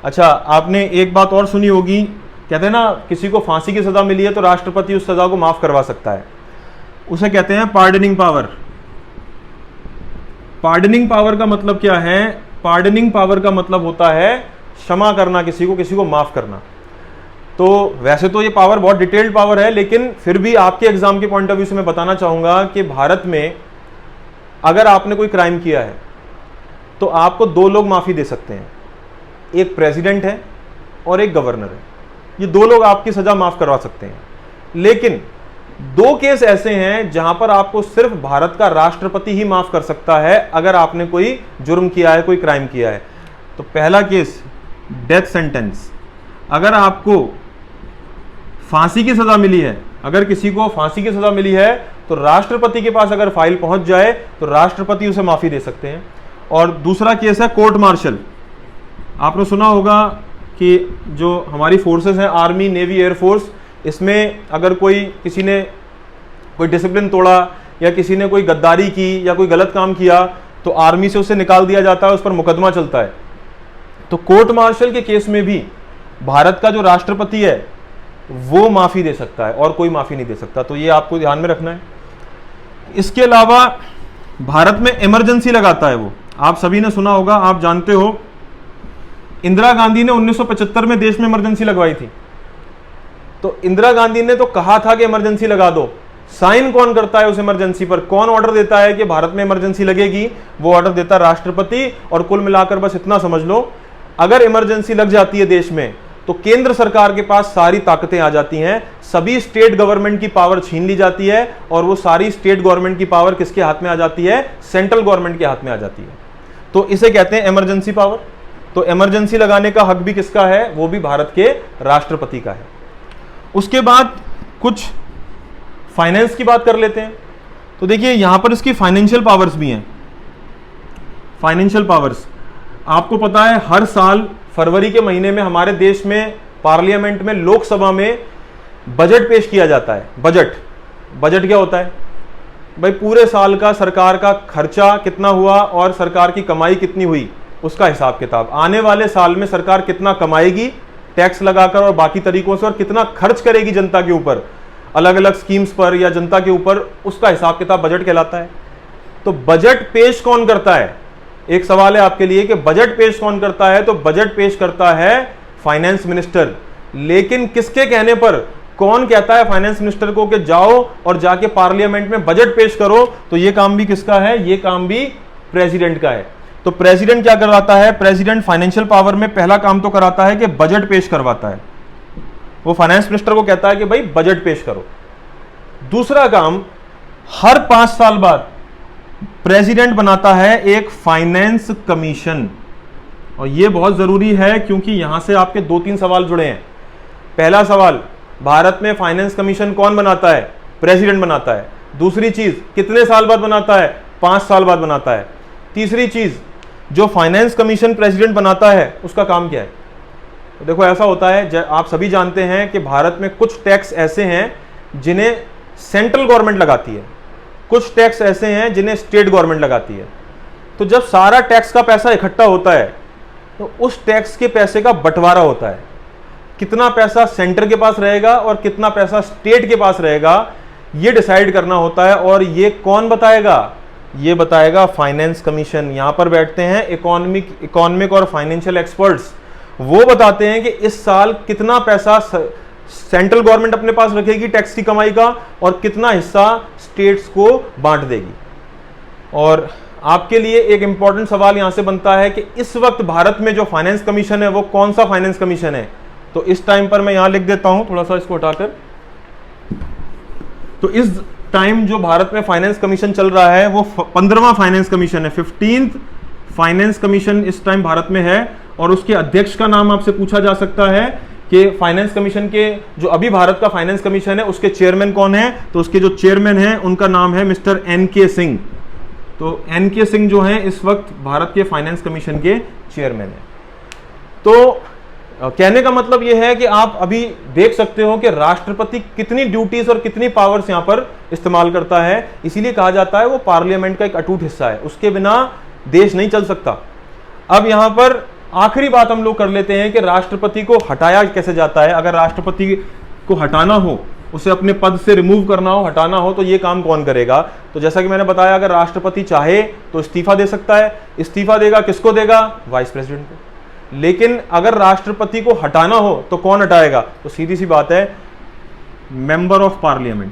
अच्छा, आपने एक बात और सुनी होगी, कहते हैं ना, किसी को फांसी की सजा मिली है तो राष्ट्रपति उस सजा को माफ करवा सकता है, उसे कहते हैं पार्डनिंग पावर। पार्डनिंग पावर का मतलब क्या है? पार्डनिंग पावर का मतलब होता है क्षमा करना, किसी को माफ करना। तो वैसे तो ये पावर बहुत डिटेल्ड पावर है, लेकिन फिर भी आपके एग्जाम के पॉइंट ऑफ व्यू से मैं बताना चाहूंगा कि भारत में अगर आपने कोई क्राइम किया है तो आपको 2 लोग माफी दे सकते हैं, एक प्रेसिडेंट है और एक गवर्नर है। ये 2 लोग आपकी सजा माफ करवा सकते हैं। लेकिन 2 केस ऐसे हैं जहां पर आपको सिर्फ भारत का राष्ट्रपति ही माफ कर सकता है अगर आपने कोई जुर्म किया है, कोई क्राइम किया है। तो पहला केस डेथ सेंटेंस, अगर आपको फांसी की सजा मिली है, अगर किसी को फांसी की सजा मिली है तो राष्ट्रपति के पास अगर फाइल पहुंच जाए तो राष्ट्रपति उसे माफी दे सकते हैं। और दूसरा केस है कोर्ट मार्शल। आपने सुना होगा कि जो हमारी फोर्सेस हैं, आर्मी, नेवी, एयरफोर्स, इसमें अगर किसी ने कोई डिसिप्लिन तोड़ा या किसी ने कोई गद्दारी की या कोई गलत काम किया तो आर्मी से उसे निकाल दिया जाता है, उस पर मुकदमा चलता है। तो कोर्ट मार्शल के केस में भी भारत का जो राष्ट्रपति है वो माफी दे सकता है और कोई माफी नहीं दे सकता। तो ये आपको ध्यान में रखना है। इसके अलावा भारत में इमरजेंसी लगाता है वो, आप सभी ने सुना होगा, आप जानते हो इंदिरा गांधी ने 1975 में देश में इमरजेंसी लगवाई थी। तो इंदिरा गांधी ने तो कहा था कि इमरजेंसी लगा दो, साइन कौन करता है उस इमरजेंसी पर, कौन ऑर्डर देता है कि भारत में इमरजेंसी लगेगी? वो ऑर्डर देता है राष्ट्रपति। और कुल मिलाकर बस इतना समझ लो, अगर इमरजेंसी लग जाती है देश में तो केंद्र सरकार के पास सारी ताकतें आ जाती हैं, सभी स्टेट गवर्नमेंट की पावर छीन ली जाती है और वो सारी स्टेट गवर्नमेंट की पावर किसके हाथ में आ जाती है? सेंट्रल गवर्नमेंट के हाथ में आ जाती है। तो इसे कहते हैं इमरजेंसी पावर। तो इमरजेंसी लगाने का हक भी किसका है? वो भी भारत के राष्ट्रपति का है। उसके बाद कुछ फाइनेंस की बात कर लेते हैं। तो देखिए यहां पर इसकी फाइनेंशियल पावर्स भी हैं। फाइनेंशियल पावर्स, आपको पता है हर साल फरवरी के महीने में हमारे देश में पार्लियामेंट में, लोकसभा में बजट पेश किया जाता है। बजट क्या होता है भाई? पूरे साल का सरकार का खर्चा कितना हुआ और सरकार की कमाई कितनी हुई, उसका हिसाब किताब। आने वाले साल में सरकार कितना कमाएगी टैक्स लगाकर और बाकी तरीकों से, और कितना खर्च करेगी जनता के ऊपर, अलग अलग स्कीम्स पर या जनता के ऊपर, उसका हिसाब किताब बजट कहलाता है। तो बजट पेश कौन करता है? एक सवाल है आपके लिए कि बजट पेश कौन करता है? तो बजट पेश करता है फाइनेंस मिनिस्टर। लेकिन किसके कहने पर? कौन कहता है फाइनेंस मिनिस्टर को कि जाओ और जाके पार्लियामेंट में बजट पेश करो? तो ये काम भी किसका है? ये काम भी प्रेसिडेंट का है। तो प्रेसिडेंट क्या करवाता है? प्रेसिडेंट फाइनेंशियल पावर में पहला काम तो कराता है कि बजट पेश करवाता है। वो फाइनेंस मिनिस्टर को कहता है कि भाई बजट पेश करो। दूसरा काम, हर 5 साल बाद प्रेसिडेंट बनाता है एक फाइनेंस कमीशन। और यह बहुत जरूरी है क्योंकि यहां से आपके 2-3 सवाल जुड़े हैं। पहला सवाल, भारत में फाइनेंस कमीशन कौन बनाता है? प्रेसिडेंट बनाता है। दूसरी चीज, कितने साल बाद बनाता है? 5 साल बाद बनाता है। तीसरी चीज, जो फाइनेंस कमीशन प्रेसिडेंट बनाता है उसका काम क्या है? तो देखो ऐसा होता है, आप सभी जानते हैं कि भारत में कुछ टैक्स ऐसे हैं जिन्हें सेंट्रल गवर्नमेंट लगाती है, कुछ टैक्स ऐसे हैं जिन्हें स्टेट गवर्नमेंट लगाती है। तो जब सारा टैक्स का पैसा इकट्ठा होता है तो उस टैक्स के पैसे का बंटवारा होता है। कितना पैसा सेंटर के पास रहेगा और कितना पैसा स्टेट के पास रहेगा, यह डिसाइड करना होता है। और ये कौन बताएगा? ये बताएगा फाइनेंस कमीशन। यहां पर बैठते हैं इकोनॉमिक और फाइनेंशियल एक्सपर्ट्स। वो बताते हैं कि इस साल कितना पैसा सेंट्रल गवर्नमेंट अपने पास रखेगी टैक्स की कमाई का और कितना हिस्सा स्टेट्स को बांट देगी। और आपके लिए एक इंपॉर्टेंट सवाल यहां से बनता है कि इस वक्त भारत में जो फाइनेंस कमीशन है वो कौन सा फाइनेंस कमीशन है? तो इस टाइम पर मैं यहां लिख देता हूं, थोड़ा सा इसको हटाकर। तो इस टाइम जो भारत में फाइनेंस कमीशन चल रहा है वो 15वां फाइनेंस कमीशन है। 15th फाइनेंस कमीशन इस टाइम भारत में है। और उसके अध्यक्ष का नाम आपसे पूछा जा सकता है कि फाइनेंस कमीशन के, जो अभी भारत का फाइनेंस कमीशन है उसके चेयरमैन कौन है? तो उसके जो चेयरमैन हैं उनका नाम है मिस्टर NK सिंह। तो NK सिंह जो हैं इस वक्त भारत के फाइनेंस कमीशन के चेयरमैन हैं। तो कहने का मतलब यह है कि आप अभी देख सकते हो कि राष्ट्रपति कितनी ड्यूटीज और कितनी पावर्स यहां पर इस्तेमाल करता है। इसीलिए कहा जाता है वो पार्लियामेंट का एक अटूट हिस्सा है, उसके बिना देश नहीं चल सकता। अब यहां पर आखिरी बात हम लोग कर लेते हैं कि राष्ट्रपति को हटाया कैसे जाता है। अगर राष्ट्रपति को हटाना हो, उसे अपने पद से रिमूव करना हो, हटाना हो, तो ये काम कौन करेगा? तो जैसा कि मैंने बताया, अगर राष्ट्रपति चाहे तो इस्तीफा दे सकता है। इस्तीफा देगा, किसको देगा? वाइस प्रेसिडेंट को। लेकिन अगर राष्ट्रपति को हटाना हो तो कौन हटाएगा? तो सीधी सी बात है, member of parliament.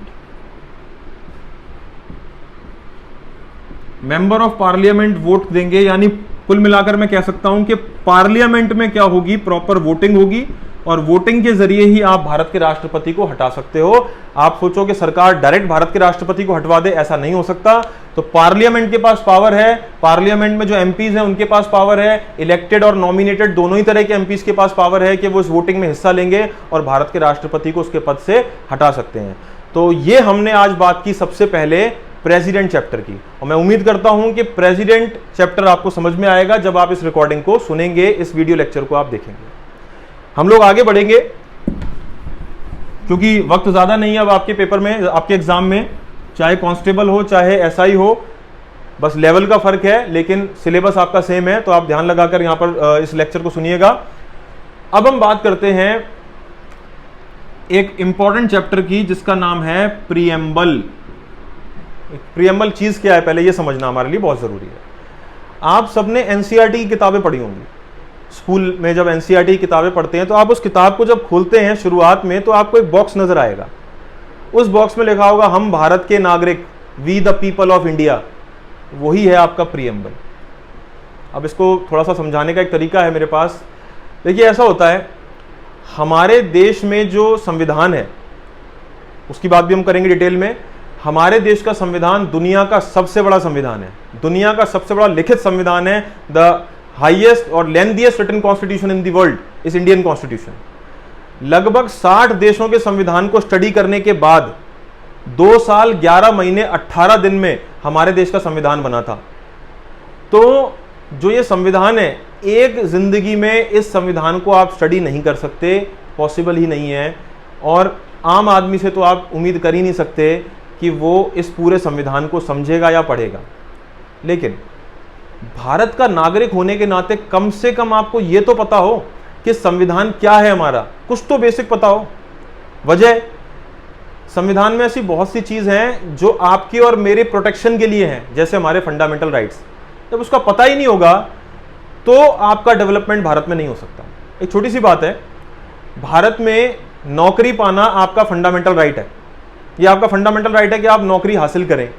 Member of parliament vote देंगे। यानी कुल मिलाकर मैं कह सकता हूं कि पार्लियामेंट में क्या होगी? प्रॉपर वोटिंग होगी और वोटिंग के जरिए ही आप भारत के राष्ट्रपति को हटा सकते हो। आप सोचो कि सरकार डायरेक्ट भारत के राष्ट्रपति को हटवा दे, ऐसा नहीं हो सकता। तो पार्लियामेंट के पास पावर है, पार्लियामेंट में जो एमपीज हैं उनके पास पावर है, इलेक्टेड और नॉमिनेटेड दोनों ही तरह के एमपीज के पास पावर है कि वो इस वोटिंग में हिस्सा लेंगे और भारत के राष्ट्रपति को उसके पद से हटा सकते हैं। तो ये हमने आज बात की सबसे पहले प्रेसिडेंट चैप्टर की, और मैं उम्मीद करता हूं कि प्रेसिडेंट चैप्टर आपको समझ में आएगा जब आप इस रिकॉर्डिंग को सुनेंगे, इस वीडियो लेक्चर को आप देखेंगे। हम लोग आगे बढ़ेंगे क्योंकि वक्त ज्यादा नहीं है अब आपके पेपर में, आपके एग्जाम में, चाहे कांस्टेबल हो चाहे एसआई हो, बस लेवल का फर्क है, लेकिन सिलेबस आपका सेम है। तो आप ध्यान लगाकर यहां पर इस लेक्चर को सुनिएगा। अब हम बात करते हैं एक इंपॉर्टेंट चैप्टर की जिसका नाम है प्रीएम्बल। प्रीएम्बल चीज क्या है पहले ये समझना हमारे लिए बहुत जरूरी है। आप सबने एनसीईआरटी की किताबें पढ़ी होंगी, स्कूल में जब एनसीईआरटी की किताबें पढ़ते हैं तो आप उस किताब को जब खोलते हैं शुरुआत में तो आपको एक बॉक्स नजर आएगा। उस बॉक्स में लिखा होगा हम भारत के नागरिक, we the people of India. वही है आपका प्रीएम्बल। अब इसको थोड़ा सा समझाने का एक तरीका है मेरे पास। देखिए ऐसा होता है, हमारे देश में जो संविधान है उसकी बात भी हम करेंगे डिटेल में। हमारे देश का संविधान दुनिया का सबसे बड़ा संविधान है, दुनिया का सबसे बड़ा लिखित संविधान है। द हाईएस्ट और lengthiest written constitution in the world is Indian constitution. लगभग 60 देशों के संविधान को स्टडी करने के बाद 2 साल 11 महीने 18 दिन में हमारे देश का संविधान बना था। तो जो ये संविधान है, एक जिंदगी में इस संविधान को आप स्टडी नहीं कर सकते, पॉसिबल ही नहीं है। और आम आदमी से तो आप उम्मीद कर ही नहीं सकते कि वो इस पूरे संविधान को समझेगा या पढ़ेगा। लेकिन भारत का नागरिक होने के नाते कम से कम आपको ये तो पता हो कि संविधान क्या है हमारा, कुछ तो बेसिक पता हो। वजह, संविधान में ऐसी बहुत सी चीज हैं जो आपकी और मेरे प्रोटेक्शन के लिए हैं, जैसे हमारे फंडामेंटल राइट्स। जब उसका पता ही नहीं होगा तो आपका डेवलपमेंट भारत में नहीं हो सकता। एक छोटी सी बात है, भारत में नौकरी पाना आपका फंडामेंटल राइट है। यह आपका फंडामेंटल राइट है कि आप नौकरी हासिल करें।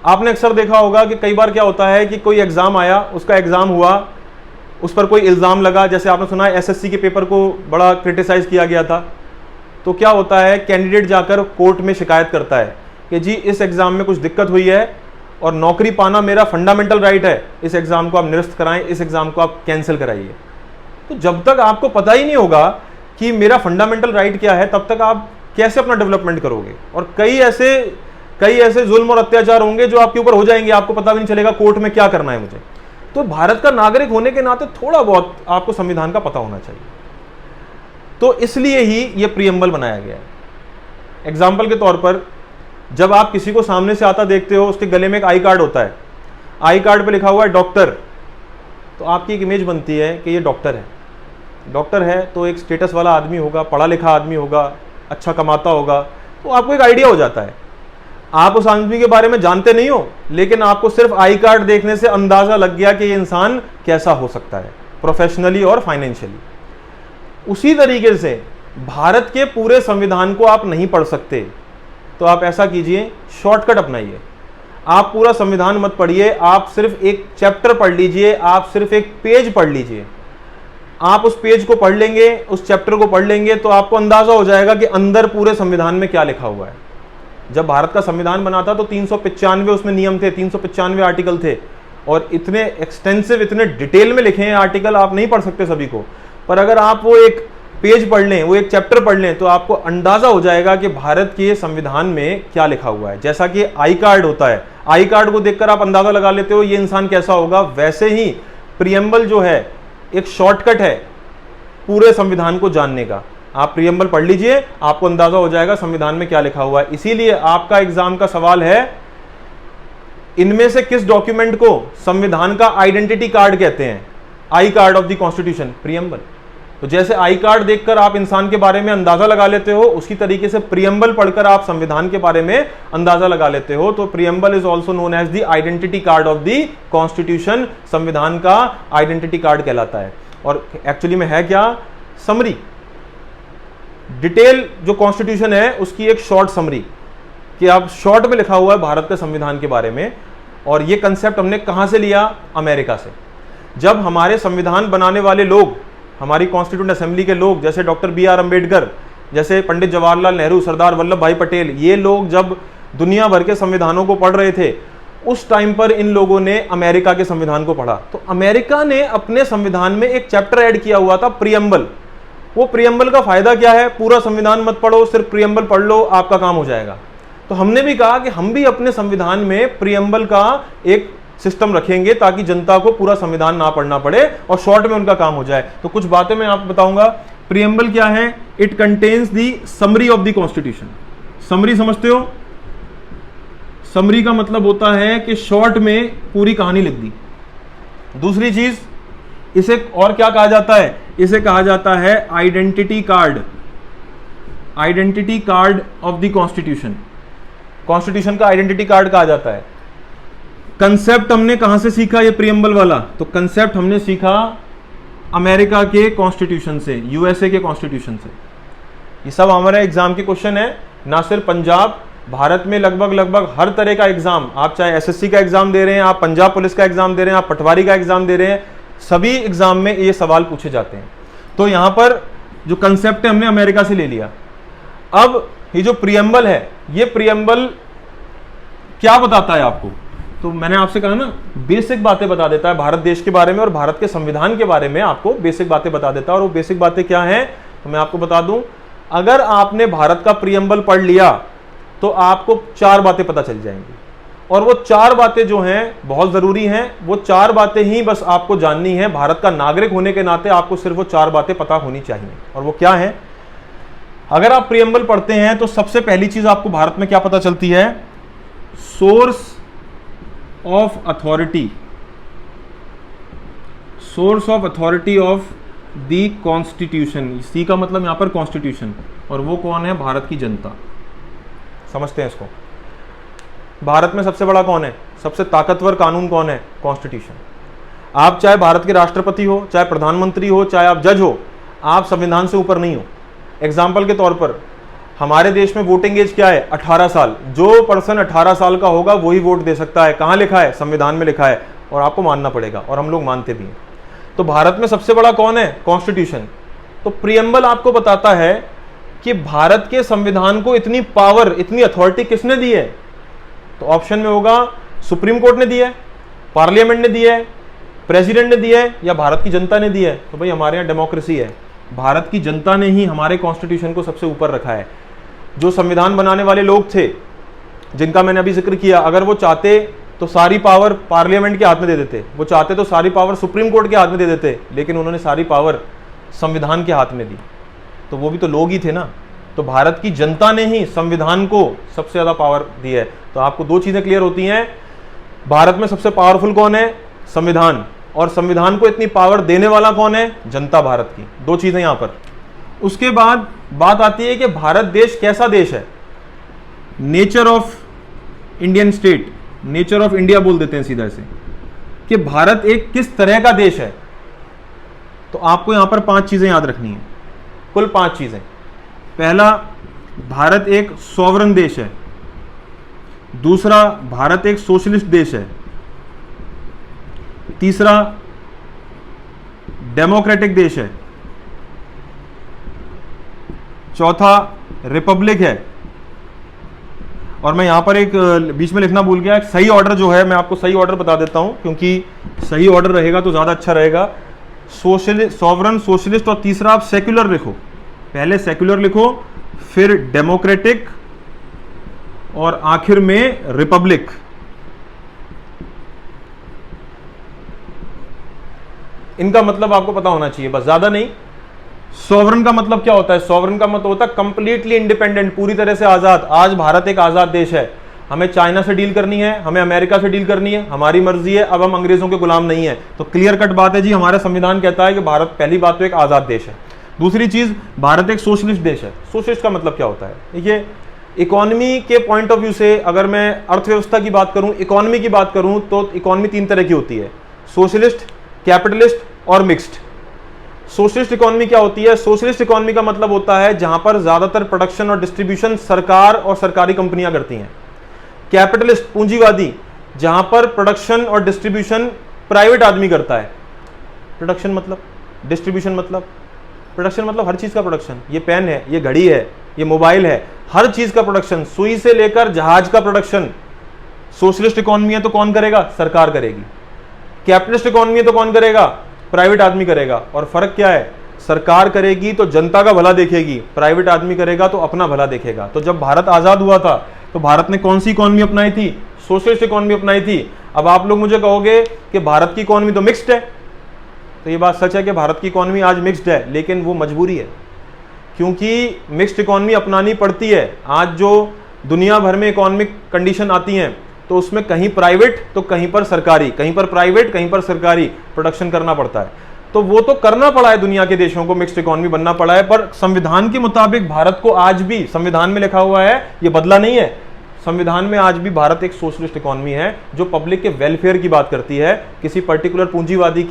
आपने अक्सर देखा होगा कि कई बार क्या होता है कि कोई एग्जाम आया, उसका एग्जाम हुआ, उस पर कोई इल्ज़ाम लगा, जैसे आपने सुना है एसएससी के पेपर को बड़ा क्रिटिसाइज किया गया था। तो क्या होता है, कैंडिडेट जाकर कोर्ट में शिकायत करता है कि जी इस एग्जाम में कुछ दिक्कत हुई है और नौकरी पाना मेरा फंडामेंटल राइट है, इस एग्जाम को आप निरस्त कराएं, इस एग्जाम को आप कैंसिल कराइए। तो जब तक आपको पता ही नहीं होगा कि मेरा फंडामेंटल राइट क्या है, तब तक आप कैसे अपना डेवलपमेंट करोगे। और कई ऐसे जुल्म और अत्याचार होंगे जो आपके ऊपर हो जाएंगे, आपको पता भी नहीं चलेगा कोर्ट में क्या करना है मुझे। तो भारत का नागरिक होने के नाते थोड़ा बहुत आपको संविधान का पता होना चाहिए। तो इसलिए ही यह प्रीएम्बल बनाया गया है। एग्जाम्पल के तौर पर, जब आप किसी को सामने से आता देखते हो, उसके गले में एक आई कार्ड होता है, आई कार्ड पे लिखा हुआ है डॉक्टर, तो आपकी एक इमेज बनती है कि ये डॉक्टर है। डॉक्टर है तो एक स्टेटस वाला आदमी होगा, पढ़ा लिखा आदमी होगा, अच्छा कमाता होगा, तो आपको एक आइडिया हो जाता है। आप उस आदमी के बारे में जानते नहीं हो, लेकिन आपको सिर्फ आई कार्ड देखने से अंदाजा लग गया कि ये इंसान कैसा हो सकता है प्रोफेशनली और फाइनेंशियली। उसी तरीके से भारत के पूरे संविधान को आप नहीं पढ़ सकते, तो आप ऐसा कीजिए, शॉर्टकट अपनाइए। आप पूरा संविधान मत पढ़िए, आप सिर्फ एक चैप्टर पढ़ लीजिए, आप सिर्फ एक पेज पढ़ लीजिए। आप उस पेज को पढ़ लेंगे, उस चैप्टर को पढ़ लेंगे, तो आपको अंदाजा हो जाएगा कि अंदर पूरे संविधान में क्या लिखा हुआ है। जब भारत का संविधान बना था तो 395 उसमें नियम थे, 395 आर्टिकल थे, और इतने एक्सटेंसिव, इतने डिटेल में लिखे हैं आर्टिकल, आप नहीं पढ़ सकते सभी को। पर अगर आप वो एक पेज पढ़ लें, वो एक चैप्टर पढ़ लें, तो आपको अंदाजा हो जाएगा कि भारत के संविधान में क्या लिखा हुआ है। जैसा कि आई कार्ड होता है, आई कार्ड को देखकर आप अंदाजा लगा लेते हो ये इंसान कैसा होगा, वैसे ही प्रीएम्बल जो है एक शॉर्टकट है पूरे संविधान को जानने का। आप प्रीएम्बल पढ़ लीजिए, आपको अंदाजा हो जाएगा संविधान में क्या लिखा हुआ है। इसीलिए आपका एग्जाम का सवाल है, इनमें से किस डॉक्यूमेंट को संविधान का आइडेंटिटी कार्ड कहते हैं? I card of the constitution, preamble. तो जैसे आई कार्ड देखकर आप इंसान के बारे में अंदाजा लगा लेते हो, उसी तरीके से प्रीएम्बल पढ़कर आप संविधान के बारे में अंदाजा लगा लेते हो। तो preamble is also known as the identity card of the constitution, संविधान का आइडेंटिटी कार्ड कहलाता है। और एक्चुअली में है क्या? समरी, डिटेल जो कॉन्स्टिट्यूशन है उसकी एक शॉर्ट समरी, कि आप शॉर्ट में लिखा हुआ है भारत के संविधान के बारे में। और ये कंसेप्ट हमने कहां से लिया? अमेरिका से। जब हमारे संविधान बनाने वाले लोग हमारी कॉन्स्टिट्यूंट असेंबली के लोग, जैसे डॉक्टर B.R. अम्बेडकर, जैसे पंडित जवाहरलाल नेहरू, सरदार वल्लभ भाई पटेल, ये लोग जब दुनिया भर के संविधानों को पढ़ रहे थे, उस टाइम पर इन लोगों ने अमेरिका के संविधान को पढ़ा। तो अमेरिका ने अपने संविधान में एक चैप्टर ऐड किया हुआ था, प्रियम्बल। वो प्रियम्बल का फायदा क्या है? पूरा संविधान मत पढ़ो, सिर्फ प्रियम्बल पढ़ लो, आपका काम हो जाएगा। तो हमने भी कहा कि हम भी अपने संविधान में प्रियम्बल का एक सिस्टम रखेंगे ताकि जनता को पूरा संविधान ना पढ़ना पड़े और शॉर्ट में उनका काम हो जाए। तो कुछ बातें मैं आपको बताऊंगा। प्रियम्बल क्या है? It contains the summary of the constitution. Summary समझते हो? समरी का मतलब होता है कि शॉर्ट में पूरी कहानी लिख दी। दूसरी चीज, इसे और क्या कहा जाता है? इसे कहा जाता है identity card. Identity card of the constitution. Constitution का आइडेंटिटी कार्ड कहा जाता है। कंसेप्ट हमने कहां से सीखा ये प्रियम्बल वाला? तो कंसेप्ट हमने सीखा अमेरिका के कॉन्स्टिट्यूशन से, यूएसए के कॉन्स्टिट्यूशन से। ये सब हमारे एग्जाम के क्वेश्चन है, ना सिर्फ पंजाब, भारत में लगभग हर तरह का एग्जाम, आप चाहे एसएससी का एग्जाम दे रहे हैं, आप पंजाब पुलिस का एग्जाम दे रहे हैं, आप पटवारी का एग्जाम दे रहे हैं, सभी एग्जाम में ये सवाल पूछे जाते हैं। तो यहां पर जो कंसेप्ट है हमने अमेरिका से ले लिया। अब ये जो प्रियम्बल है, ये प्रियम्बल क्या बताता है आपको? तो मैंने आपसे कहा ना, बेसिक बातें बता देता है भारत देश के बारे में और भारत के संविधान के बारे में आपको बेसिक बातें बता देता है। और वो बेसिक बातें क्या हैं तो मैं आपको बता दूं। अगर आपने भारत का प्रियम्बल पढ़ लिया तो आपको 4 बातें पता चल जाएंगी, और वो 4 बातें जो हैं बहुत जरूरी हैं। वो 4 बातें ही बस आपको जाननी है। भारत का नागरिक होने के नाते आपको सिर्फ वो 4 बातें पता होनी चाहिए। और वो क्या है? अगर आप प्रियम्बल पढ़ते हैं तो सबसे पहली चीज आपको भारत में क्या पता चलती है? Source of authority. Source of authority of the constitution. C का मतलब यहां पर कॉन्स्टिट्यूशन, और वो कौन है? भारत की जनता। समझते हैं इसको? भारत में सबसे बड़ा कौन है? सबसे ताकतवर कानून कौन है? कॉन्स्टिट्यूशन। आप चाहे भारत के राष्ट्रपति हो, चाहे प्रधानमंत्री हो, चाहे आप जज हो, आप संविधान से ऊपर नहीं हो। एग्जाम्पल के तौर पर हमारे देश में वोटिंग एज क्या है? 18 साल। जो पर्सन 18 साल का होगा वही वोट दे सकता है। कहां लिखा है? संविधान में लिखा है, और आपको मानना पड़ेगा, और हम लोग मानते भी हैं। तो भारत में सबसे बड़ा कौन है? कॉन्स्टिट्यूशन। तो प्रियम्बल आपको बताता है कि भारत के संविधान को इतनी पावर, इतनी अथॉरिटी किसने दी है? तो ऑप्शन में होगा सुप्रीम कोर्ट ने दी है, पार्लियामेंट ने दी है, प्रेसिडेंट ने दी है, या भारत की जनता ने दी है। तो भाई हमारे यहाँ डेमोक्रेसी है, भारत की जनता ने ही हमारे कॉन्स्टिट्यूशन को सबसे ऊपर रखा है। जो संविधान बनाने वाले लोग थे, जिनका मैंने अभी जिक्र किया, अगर वो चाहते तो सारी पावर पार्लियामेंट के हाथ में दे देते, वो चाहते तो सारी पावर सुप्रीम कोर्ट के हाथ में दे देते, लेकिन उन्होंने सारी पावर संविधान के हाथ में दी। तो वो भी तो लोग ही थे ना। तो भारत की जनता ने ही संविधान को सबसे ज्यादा पावर दी है। तो आपको 2 चीजें क्लियर होती हैं। भारत में सबसे पावरफुल कौन है? संविधान। और संविधान को इतनी पावर देने वाला कौन है? जनता भारत की। 2 चीजें यहां पर। उसके बाद बात आती है कि भारत देश कैसा देश है। Nature of Indian state, nature of India बोल देते हैं सीधा से, कि भारत एक किस तरह का देश है। तो आपको यहां पर 5 चीजें याद रखनी है, कुल 5 चीजें। पहला, भारत एक सॉवरन देश है। दूसरा, भारत एक सोशलिस्ट देश है। तीसरा, डेमोक्रेटिक देश है। चौथा, रिपब्लिक है। और मैं यहां पर एक बीच में लिखना भूल गया, एक सही ऑर्डर जो है, मैं आपको सही ऑर्डर बता देता हूं, क्योंकि सही ऑर्डर रहेगा तो ज्यादा अच्छा रहेगा। सॉवरन, सोशलिस्ट, और तीसरा आप सेक्युलर लिखो। पहले सेक्युलर लिखो, फिर डेमोक्रेटिक, और आखिर में रिपब्लिक। इनका मतलब आपको पता होना चाहिए, बस, ज्यादा नहीं। सॉवरन का मतलब क्या होता है? सॉवरन का मतलब होता है कंप्लीटली इंडिपेंडेंट, पूरी तरह से आजाद। आज भारत एक आजाद देश है। हमें चाइना से डील करनी है, हमें अमेरिका से डील करनी है, हमारी मर्जी है। अब हम अंग्रेजों के गुलाम नहीं है। तो क्लियर कट बात है जी, हमारा संविधान कहता है कि भारत, पहली बात तो, एक आजाद देश है। दूसरी चीज, भारत एक सोशलिस्ट देश है। सोशलिस्ट का मतलब क्या होता है? देखिए, इकोनॉमी के पॉइंट ऑफ व्यू से अगर मैं अर्थव्यवस्था की बात करूं, इकोनॉमी की बात करूं, तो इकोनॉमी 3 तरह की होती है: सोशलिस्ट, कैपिटलिस्ट और मिक्स्ड। सोशलिस्ट इकोनॉमी क्या होती है? सोशलिस्ट इकोनॉमी का मतलब होता है जहां पर ज्यादातर प्रोडक्शन और डिस्ट्रीब्यूशन सरकार और सरकारी कंपनियां करती हैं। कैपिटलिस्ट, पूंजीवादी, जहां पर प्रोडक्शन और डिस्ट्रीब्यूशन प्राइवेट आदमी करता है। प्रोडक्शन मतलब डिस्ट्रीब्यूशन मतलब, प्रोडक्शन मतलब हर चीज का प्रोडक्शन, ये पेन है, ये घड़ी है, ये मोबाइल है, हर चीज का प्रोडक्शन, सुई से लेकर जहाज का प्रोडक्शन। सोशलिस्ट इकोनॉमी है तो कौन करेगा? सरकार करेगी। कैपिटलिस्ट इकोनॉमी है तो कौन करेगा? प्राइवेट आदमी करेगा। और फर्क क्या है? सरकार करेगी तो जनता का भला देखेगी, प्राइवेट आदमी करेगा तो अपना भला देखेगा। तो जब भारत आजाद हुआ था तो भारत ने कौन सी इकोनॉमी अपनाई थी? सोशलिस्ट इकोनॉमी अपनाई थी। अब आप लोग मुझे कहोगे कि भारत की इकोनॉमी तो मिक्स्ड है, तो ये बात सच है कि भारत की इकोनॉमी आज मिक्स्ड है, लेकिन वो मजबूरी है, क्योंकि मिक्स्ड इकोनॉमी अपनानी पड़ती है। आज जो दुनिया भर में इकोनॉमिक कंडीशन आती हैं तो उसमें कहीं प्राइवेट तो कहीं पर सरकारी, कहीं पर प्राइवेट कहीं पर सरकारी प्रोडक्शन करना पड़ता है। तो वो तो करना पड़ा है, दुनिया के देशों को मिक्स्ड इकोनॉमी बनना पड़ा है, पर संविधान के मुताबिक भारत को आज भी, संविधान में लिखा हुआ है, ये बदला नहीं है, संविधान में आज भी भारत एक सोशलिस्ट इकोनॉमी है जो पब्लिक के वेलफेयर की बात करती है, किसी पर्टिकुलर पूंजीवादी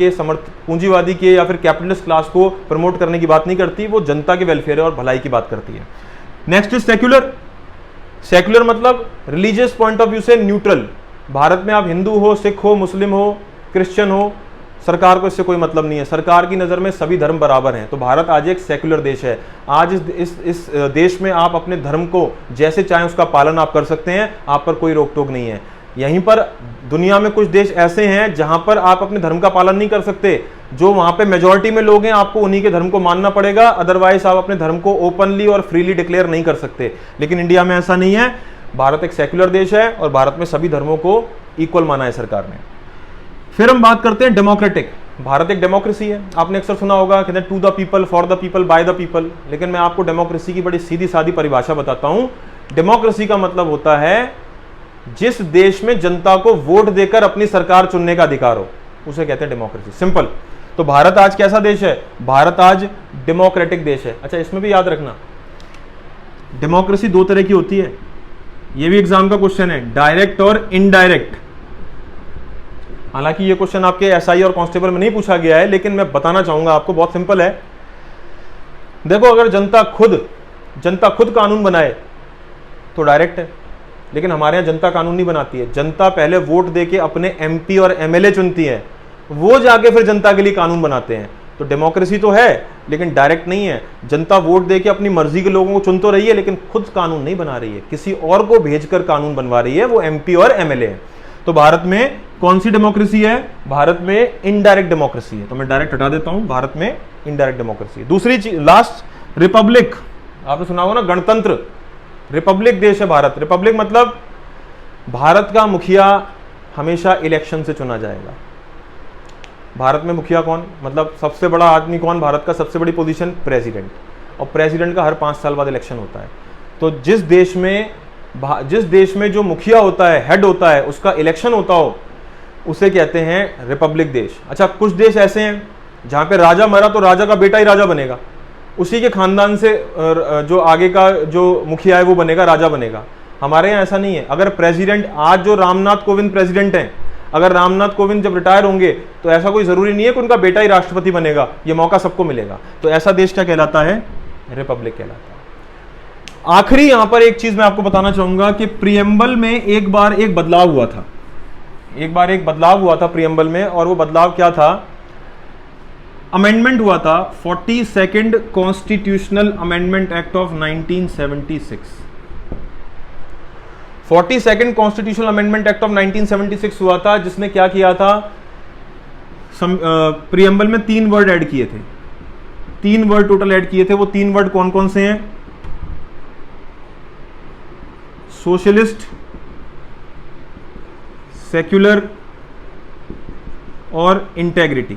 के या फिर कैपिटलिस्ट क्लास को प्रमोट करने की बात नहीं करती, वो जनता के वेलफेयर और भलाई की बात करती है। Next is secular. सेक्युलर मतलब रिलीजियस पॉइंट ऑफ व्यू से न्यूट्रल। भारत में आप हिंदू हो, सिख हो, मुस्लिम हो, क्रिश्चियन हो, सरकार को इससे कोई मतलब नहीं है, सरकार की नज़र में सभी धर्म बराबर हैं। तो भारत आज एक सेक्युलर देश है। आज इस देश में आप अपने धर्म को जैसे चाहें उसका पालन आप कर सकते हैं, आप पर कोई रोक टोक नहीं है। यहीं पर दुनिया में कुछ देश ऐसे हैं जहां पर आप अपने धर्म का पालन नहीं कर सकते, जो वहां पे मेजॉरिटी में लोग हैं, आपको उन्हीं के धर्म को मानना पड़ेगा, अदरवाइज आप अपने धर्म को ओपनली और फ्रीली डिक्लेयर नहीं कर सकते। लेकिन इंडिया में ऐसा नहीं है, भारत एक सेक्युलर देश है और भारत में सभी धर्मों को इक्वल माना है सरकार ने। फिर हम बात करते हैं डेमोक्रेटिक। भारत एक डेमोक्रेसी है। आपने अक्सर सुना होगा कहते हैं to the people, for the people, by the people, लेकिन मैं आपको डेमोक्रेसी की बड़ी सीधी सादी परिभाषा बताता हूं। डेमोक्रेसी का मतलब होता है जिस देश में जनता को वोट देकर अपनी सरकार चुनने का अधिकार हो, उसे कहते हैं डेमोक्रेसी। सिंपल। तो भारत आज कैसा देश है? भारत आज डेमोक्रेटिक देश है। अच्छा, इसमें भी याद रखना, डेमोक्रेसी दो तरह की होती है, यह भी एग्जाम का क्वेश्चन है, डायरेक्ट और इनडायरेक्ट। हालांकि ये क्वेश्चन आपके एसआई और कांस्टेबल में नहीं पूछा गया है, लेकिन मैं बताना चाहूंगा आपको, बहुत सिंपल है। देखो, अगर जनता खुद कानून बनाए तो डायरेक्ट है, लेकिन हमारे यहां जनता कानून नहीं बनाती है। जनता पहले वोट देके अपने एमपी और एमएलए चुनती है, वो जाके फिर जनता के लिए कानून बनाते हैं। तो डेमोक्रेसी तो है लेकिन डायरेक्ट नहीं है। जनता वोट देके अपनी मर्जी के लोगों को चुन तो रही है, लेकिन खुद कानून नहीं बना रही है, किसी और को भेजकर कानून बनवा रही है, वो एमपी और एमएलए है। तो भारत में कौन सी डेमोक्रेसी है? भारत में इनडायरेक्ट डेमोक्रेसी है। तो मैं डायरेक्ट हटा देता हूं, भारत में इनडायरेक्ट डेमोक्रेसी है। दूसरी चीज, लास्ट, रिपब्लिक। आपने सुना होगा ना, गणतंत्र। रिपब्लिक देश है भारत। रिपब्लिक मतलब भारत का मुखिया हमेशा इलेक्शन से चुना जाएगा। भारत में मुखिया कौन? मतलब सबसे बड़ा आदमी कौन? भारत का सबसे बड़ी पोजीशन प्रेसिडेंट, और प्रेसिडेंट का हर 5 साल बाद इलेक्शन होता है। तो जिस देश में जो मुखिया होता है, हेड होता है, उसका इलेक्शन होता हो, उसे कहते हैं रिपब्लिक देश। अच्छा, कुछ देश ऐसे हैं जहां पे राजा मरा तो राजा का बेटा ही राजा बनेगा, उसी के खानदान से जो आगे का जो मुखिया है वो बनेगा, राजा बनेगा। हमारे यहाँ ऐसा नहीं है। अगर प्रेसिडेंट, आज जो रामनाथ कोविंद प्रेसिडेंट हैं, अगर रामनाथ कोविंद जब रिटायर होंगे तो ऐसा कोई जरूरी नहीं है कि उनका बेटा ही राष्ट्रपति बनेगा, ये मौका सबको मिलेगा। तो ऐसा देश क्या कहलाता है? रिपब्लिक कहलाता है। आखिरी यहां पर एक चीज मैं आपको बताना चाहूंगा कि प्रीएम्बल में एक बार एक बदलाव हुआ था प्रीएम्बल में, और वो बदलाव क्या था? अमेंडमेंट हुआ था 42nd constitutional amendment act of 1976। 42nd constitutional amendment act of 1976 हुआ था, जिसने क्या किया था? प्रीएम्बल में 3 वर्ड ऐड किए थे, 3 वर्ड टोटल ऐड किए थे। वो 3 वर्ड कौन कौन से हैं? सोशलिस्ट, सेक्युलर और इंटेग्रिटी।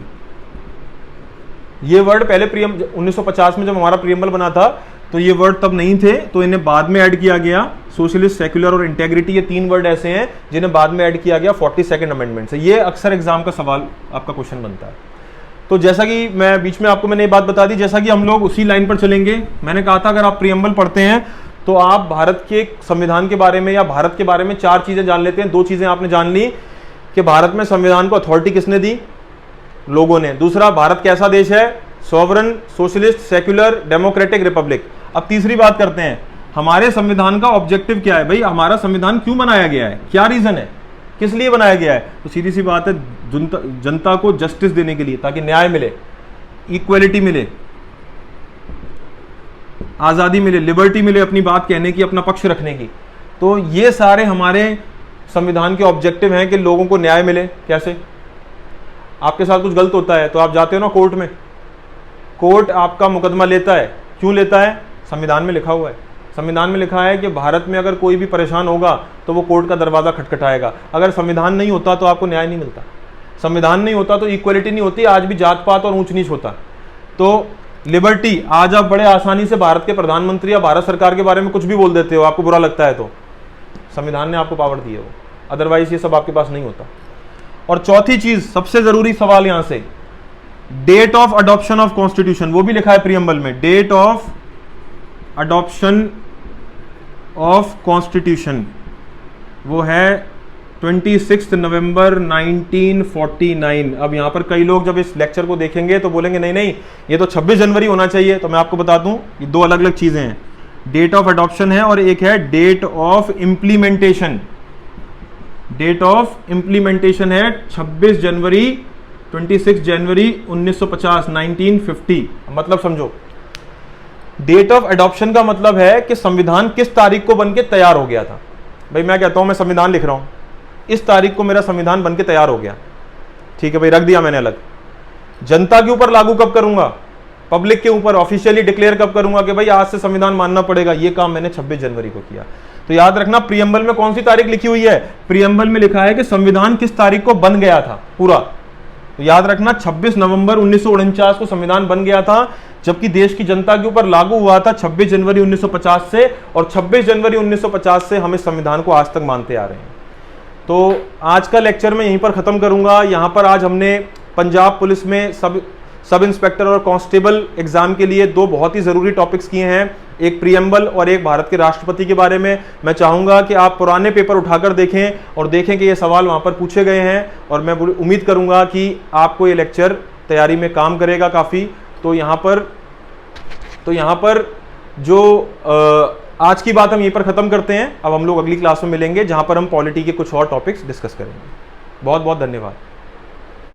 ये वर्ड पहले 1950 में जब हमारा प्रीएम्बल बना था तो ये वर्ड तब नहीं थे, तो इन्हें बाद में ऐड किया गया। सोशलिस्ट, सेक्युलर और इंटेग्रिटी, ये 3 वर्ड ऐसे हैं जिन्हें बाद में ऐड किया गया 42nd अमेंडमेंट से। ये अक्सर एग्जाम का सवाल, आपका क्वेश्चन बनता है। तो जैसा कि मैं बीच में आपको मैंने ये बात बता दी, जैसा कि हम लोग उसी लाइन पर चलेंगे। मैंने कहा था अगर आप प्रीएम्बल पढ़ते हैं तो आप भारत के संविधान के बारे में या भारत के बारे में 4 चीजें जान लेते हैं। 2 चीजें आपने जान ली कि भारत में संविधान को अथॉरिटी किसने दी? लोगों ने। दूसरा, भारत कैसा देश है? Sovereign, socialist, secular, democratic, Republic. अब तीसरी बात करते हैं, हमारे संविधान का ऑब्जेक्टिव क्या है? भाई, हमारा संविधान क्यों बनाया गया है, क्या रीजन है, किस लिए बनाया गया है? तो सीधी सी बात है, जनता को जस्टिस देने के लिए, ताकि न्याय मिले। इक्वलिटी मिले, आज़ादी मिले, लिबर्टी मिले अपनी बात कहने की, अपना पक्ष रखने की। तो ये सारे हमारे संविधान के ऑब्जेक्टिव हैं कि लोगों को न्याय मिले। कैसे? आपके साथ कुछ गलत होता है तो आप जाते हो ना कोर्ट में, कोर्ट आपका मुकदमा लेता है। क्यों लेता है? संविधान में लिखा हुआ है। संविधान में लिखा है कि भारत में अगर कोई भी परेशान होगा तो वो कोर्ट का दरवाज़ा खटखटाएगा। अगर संविधान नहीं होता तो आपको न्याय नहीं मिलता, संविधान नहीं होता तो इक्वलिटी नहीं होती, आज भी जात पात और ऊंच नीच होता। तो लिबर्टी, आज आप बड़े आसानी से भारत के प्रधानमंत्री या भारत सरकार के बारे में कुछ भी बोल देते हो, आपको बुरा लगता है तो संविधान ने आपको पावर दी है वो, अदरवाइज ये सब आपके पास नहीं होता। और चौथी चीज, सबसे जरूरी सवाल यहां से, date of adoption of constitution, वो भी लिखा है प्रीएम्बल में, date of adoption of constitution, वो है 26 नवंबर 1949। अब यहां पर कई लोग जब इस लेक्चर को देखेंगे तो बोलेंगे नहीं नहीं ये तो 26 जनवरी होना चाहिए। तो मैं आपको बता दूं ये दो अलग अलग चीजें हैं, डेट ऑफ अडॉप्शन है और एक है date of implementation. Date of implementation है 26 जनवरी 26 जनवरी 1950 1950। मतलब समझो, डेट ऑफ अडॉप्शन का मतलब है कि संविधान किस तारीख को बनके तैयार हो गया था। भाई मैं कहता हूं मैं संविधान लिख रहा हूं, इस तारीख को मेरा संविधान बनके तैयार हो गया, ठीक है भाई, रख दिया मैंने अलग। जनता के ऊपर लागू कब करूंगा? पब्लिक के ऊपर ऑफिशियली डिक्लेयर कब करूंगा कि भाई आज से संविधान मानना पड़ेगा? ये काम मैंने 26 जनवरी को किया। तो याद रखना, प्रीएम्बल में कौन सी तारीख लिखी हुई है? प्रीएम्बल में लिखा है कि संविधान किस तारीख को बन गया था पूरा। तो याद रखना 26 नवंबर 1949 को संविधान बन गया था, जबकि देश की जनता के ऊपर लागू हुआ था 26 जनवरी 1950 से, और 26 जनवरी 1950 से हम इस संविधान को आज तक मानते आ रहे हैं। तो आज का लेक्चर मैं यहीं पर ख़त्म करूंगा। यहाँ पर आज हमने पंजाब पुलिस में सब इंस्पेक्टर और कांस्टेबल एग्जाम के लिए दो बहुत ही ज़रूरी टॉपिक्स किए हैं, एक प्रीएम्बल और एक भारत के राष्ट्रपति के बारे में। मैं चाहूँगा कि आप पुराने पेपर उठाकर देखें और देखें कि ये सवाल वहाँ पर पूछे गए हैं, और मैं उम्मीद करूँगा कि आपको ये लेक्चर तैयारी में काम करेगा काफ़ी। तो यहाँ पर जो आज की बात हम यहीं पर ख़त्म करते हैं। अब हम लोग अगली क्लास में मिलेंगे जहाँ पर हम पॉलिटी के कुछ और टॉपिक्स डिस्कस करेंगे। बहुत बहुत धन्यवाद।